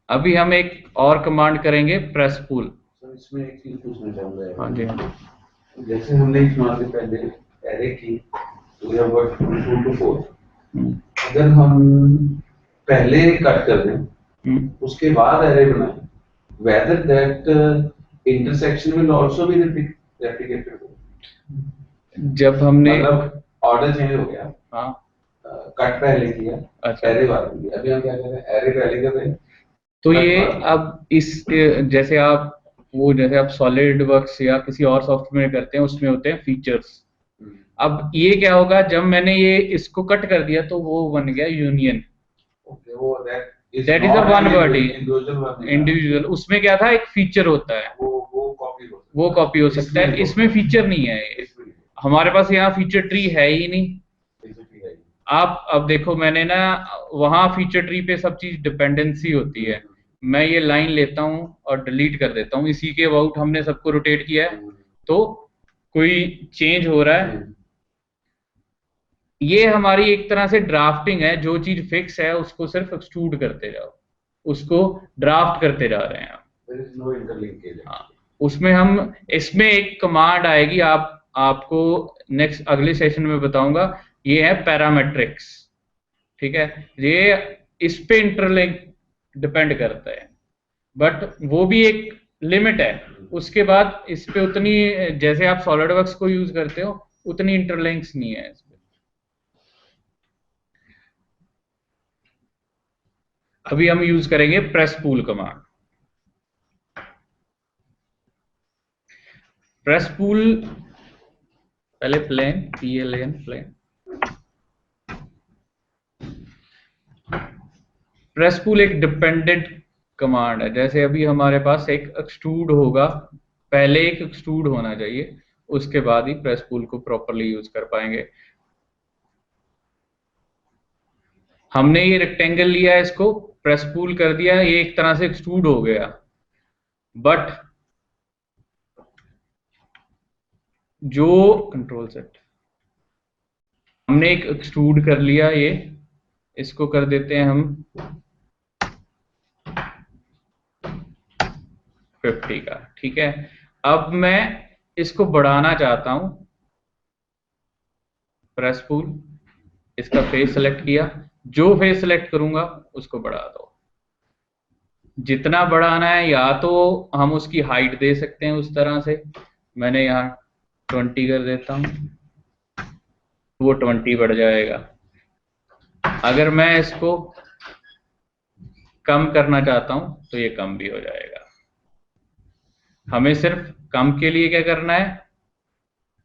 अभी हम एक और कमांड करेंगे, प्रेस पुल। सर इसमें एक चीज पूछना चाहूंगा। हाँ जी, हाँ जी। जैसे हमने इस मान से पहले एरे की, तो वी हैव गॉट 2 to 4। अगर हम पहले कट कर दें उसके बाद एरे बनाएं, whether that intersection will also be replicated। जब हमने मतलब ऑर्डर चेंज हो गया, हाँ, कट पहले किया, अच्छा, एरे बाद में किया। अभी हम क्या कर रहे हैं, एरे पहले कर रहे हैं, तो कट ये बाद में। अब इस जैसे आप जैसे आप सॉलिड वर्क्स या किसी और सॉफ्टवेयर में करते हैं, उसमें होते हैं फीचर्स। अब ये क्या होगा, जब मैंने ये इसको कट कर दिया तो वो बन गया यूनियन। ओके, वो that is a one body, individual individual. उसमें क्या था, एक फीचर होता है, वो कॉपी हो वो कॉपी हो सकता है। इसमें फीचर नहीं है ये। हमारे पास यहाँ फीचर ट्री है ही नहीं। आप अब देखो, मैंने ना वहां फीचर ट्री पे सब चीज डिपेंडेंसी होती है। मैं ये लाइन लेता हूँ और डिलीट कर देता हूँ, इसी के अबाउट हमने सबको रोटेट किया है, तो कोई चेंज हो रहा है। ये हमारी एक तरह से ड्राफ्टिंग है, जो चीज फिक्स है उसको सिर्फ एक्सट्रूड करते जाओ, उसको ड्राफ्ट करते जा रहे हैं। There is no interlinkage. हाँ, उसमें हम, इसमें एक कमांड आएगी, आपको नेक्स्ट अगले सेशन में बताऊंगा, ये है पैरामेट्रिक्स। ठीक है, ये इस पे इंटरलिंक डिपेंड करता है, बट वो भी एक लिमिट है। उसके बाद इस पे उतनी, जैसे आप सॉलिडवर्क्स को यूज करते हो उतनी इंटरलिंक्स नहीं है इसमें। अभी हम यूज करेंगे press pull command. Press pull, पहले plane, PLAN plane. Press pull एक डिपेंडेंट कमांड है। जैसे अभी हमारे पास एक एक्सट्रूड होगा, पहले एक एक्सट्रूड होना चाहिए, उसके बाद ही प्रेस पूल को प्रॉपरली यूज कर पाएंगे। हमने ये रेक्टेंगल लिया, इसको प्रेस पूल कर दिया, ये एक तरह से एक्सट्रूड हो गया, बट जो कंट्रोल सेट, हमने एक एक्सट्रूड कर लिया ये, इसको कर देते हैं हम 50 का, ठीक है। अब मैं इसको बढ़ाना चाहता हूं, प्रेस पुल, इसका फेस सेलेक्ट किया, जो फेस सेलेक्ट करूंगा उसको बढ़ा दो। जितना बढ़ाना है, या तो हम उसकी हाइट दे सकते हैं उस तरह से, मैंने यहाँ 20 कर देता हूं, वो 20 बढ़ जाएगा। अगर मैं इसको कम करना चाहता हूं तो ये कम भी हो जाएगा। हमें सिर्फ कम के लिए क्या करना है,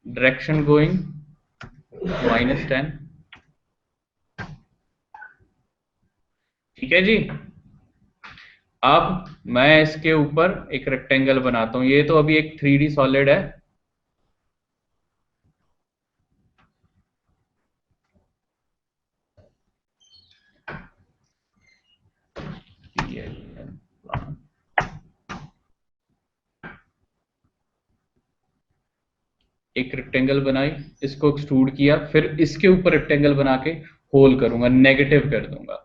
डायरेक्शन गोइंग -10, ठीक है जी। अब मैं इसके ऊपर एक रेक्टेंगल बनाता हूं। ये तो अभी एक 3D सॉलिड है, एक रेक्टेंगल बनाई, इसको एक्सट्रूड किया, फिर इसके ऊपर रेक्टेंगल बना के होल करूंगा, नेगेटिव कर दूंगा।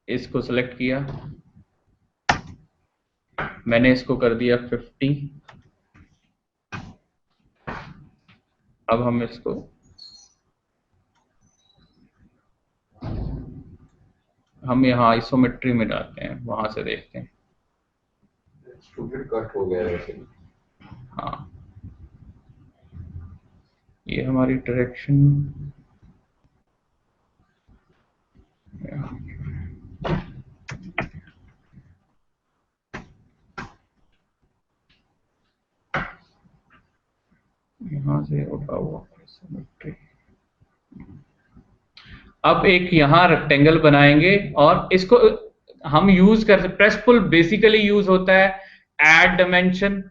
इसको सेलेक्ट किया, मैंने इसको कर दिया 50। अब हम इसको यहाँ आइसोमेट्री में जाते हैं, वहां से देखते हैं। स्टूडेंट कट हो गया वैसे। हाँ, ये हमारी डायरेक्शन, यहाँ से उठा हुआ आइसोमेट्री। अब एक यहाँ रेक्टेंगल बनाएंगे और इसको हम यूज कर सकते, प्रेस पुल बेसिकली यूज होता है ऐड डायमेंशन,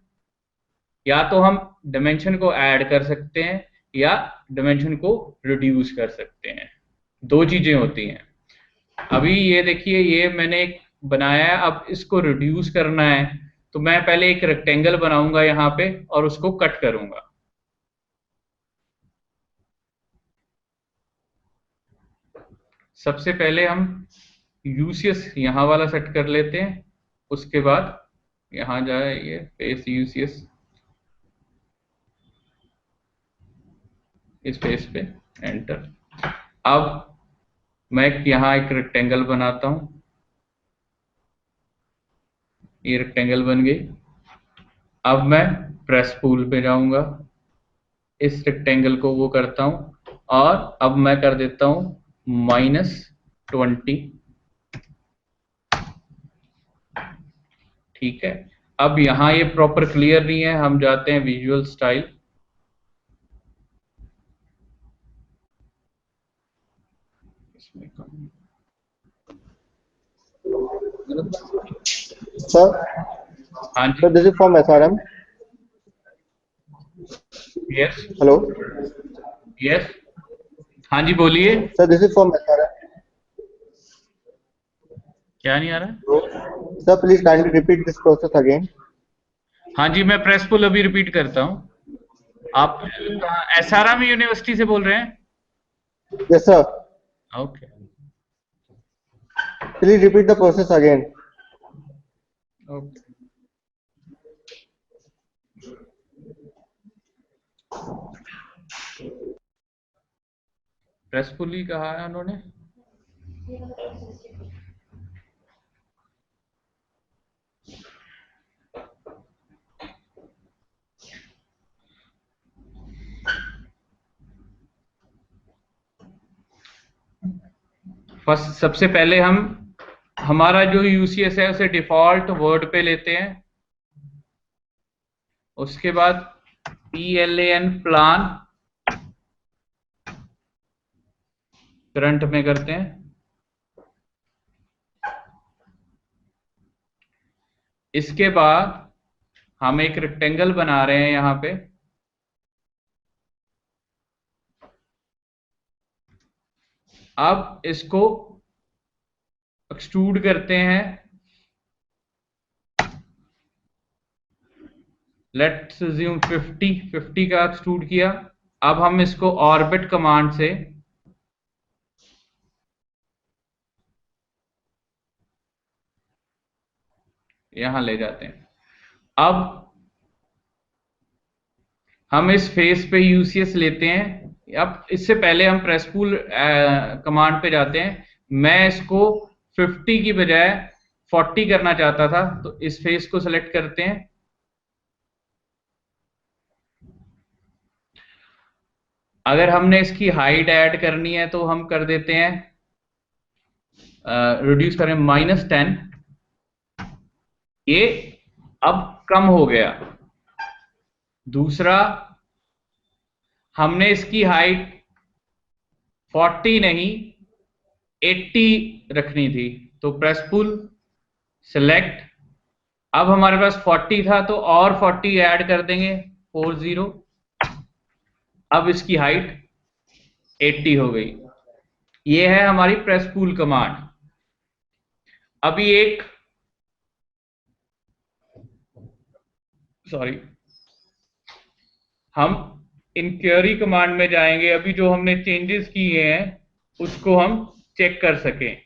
या तो हम डायमेंशन को ऐड कर सकते हैं या डायमेंशन को रिड्यूस कर सकते हैं, दो चीजें होती हैं। अभी ये देखिए, ये मैंने एक बनाया है, अब इसको रिड्यूस करना है तो मैं पहले एक रेक्टेंगल बनाऊंगा यहाँ पे और उसको कट करूंगा। सबसे पहले हम यूसीएस यहाँ वाला सेट कर लेते हैं, उसके बाद यहाँ जाए ये फेस यूसीएस, इस फेस पे एंटर। अब मैं यहाँ एक रेक्टेंगल बनाता हूं, ये रेक्टेंगल बन गई। अब मैं प्रेस पुल पे जाऊंगा, इस रेक्टेंगल को वो करता हूं और अब मैं कर देता हूं -20, ठीक है। अब यहाँ ये प्रॉपर क्लियर नहीं है, हम जाते हैं विजुअल स्टाइल, Sir, हाँ sir, जी, this is from SRM. Yes Hello, yes, हाँ जी बोलिए। sir, this is from SRM. क्या नहीं आ रहा? Sir, please kindly repeat this process again. हाँ जी, मैं प्रेस पुल अभी रिपीट करता हूँ। आप एसआरएम यूनिवर्सिटी से बोल रहे हैं? Yes, sir. Okay, Please repeat the process again. Okay. Press pull ही कहा है उन्होंने। फर्स्ट, सबसे पहले हम हमारा जो यूसीएस है उसे डिफॉल्ट वर्ड पे लेते हैं, उसके बाद PLAN प्लान करंट में करते हैं। इसके बाद हम एक रेक्टेंगल बना रहे हैं यहाँ पे, अब इसको एक्सट्रूड करते हैं, लेट्स अज्यूम 50 का एक्सट्रूड किया। अब हम इसको ऑर्बिट कमांड से यहां ले जाते हैं। अब हम इस फेस पे यूसीएस लेते हैं। अब इससे पहले हम प्रेस पुल कमांड पे जाते हैं। मैं इसको 50 की बजाय 40 करना चाहता था, तो इस फेस को सिलेक्ट करते हैं। अगर हमने इसकी हाइट ऐड करनी है तो हम कर देते हैं, रिड्यूस करें -10। ये अब कम हो गया। दूसरा, हमने इसकी हाइट 40 नहीं 80 रखनी थी, तो प्रेस पुल सेलेक्ट। अब हमारे पास 40 था तो और 40 ऐड कर देंगे, 40। अब इसकी हाइट 80 हो गई। ये है हमारी प्रेस पुल कमांड। अभी एक हम इंक्वायरी कमांड में जाएंगे। अभी जो हमने चेंजेस किए हैं उसको हम चेक कर सकें।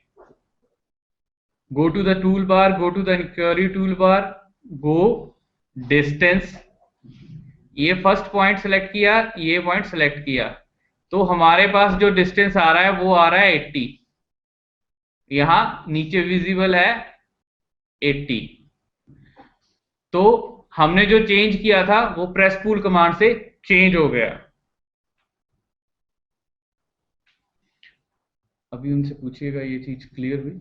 Go to the tool bar, go to the inquiry tool bar, go distance. ये फर्स्ट पॉइंट सेलेक्ट किया, ये पॉइंट सेलेक्ट किया, तो हमारे पास जो डिस्टेंस आ रहा है वो आ रहा है 80। यहां नीचे विजिबल है 80। तो हमने जो चेंज किया था वो प्रेस पुल कमांड से चेंज हो गया। अभी उनसे पूछिएगा ये चीज क्लियर हुई।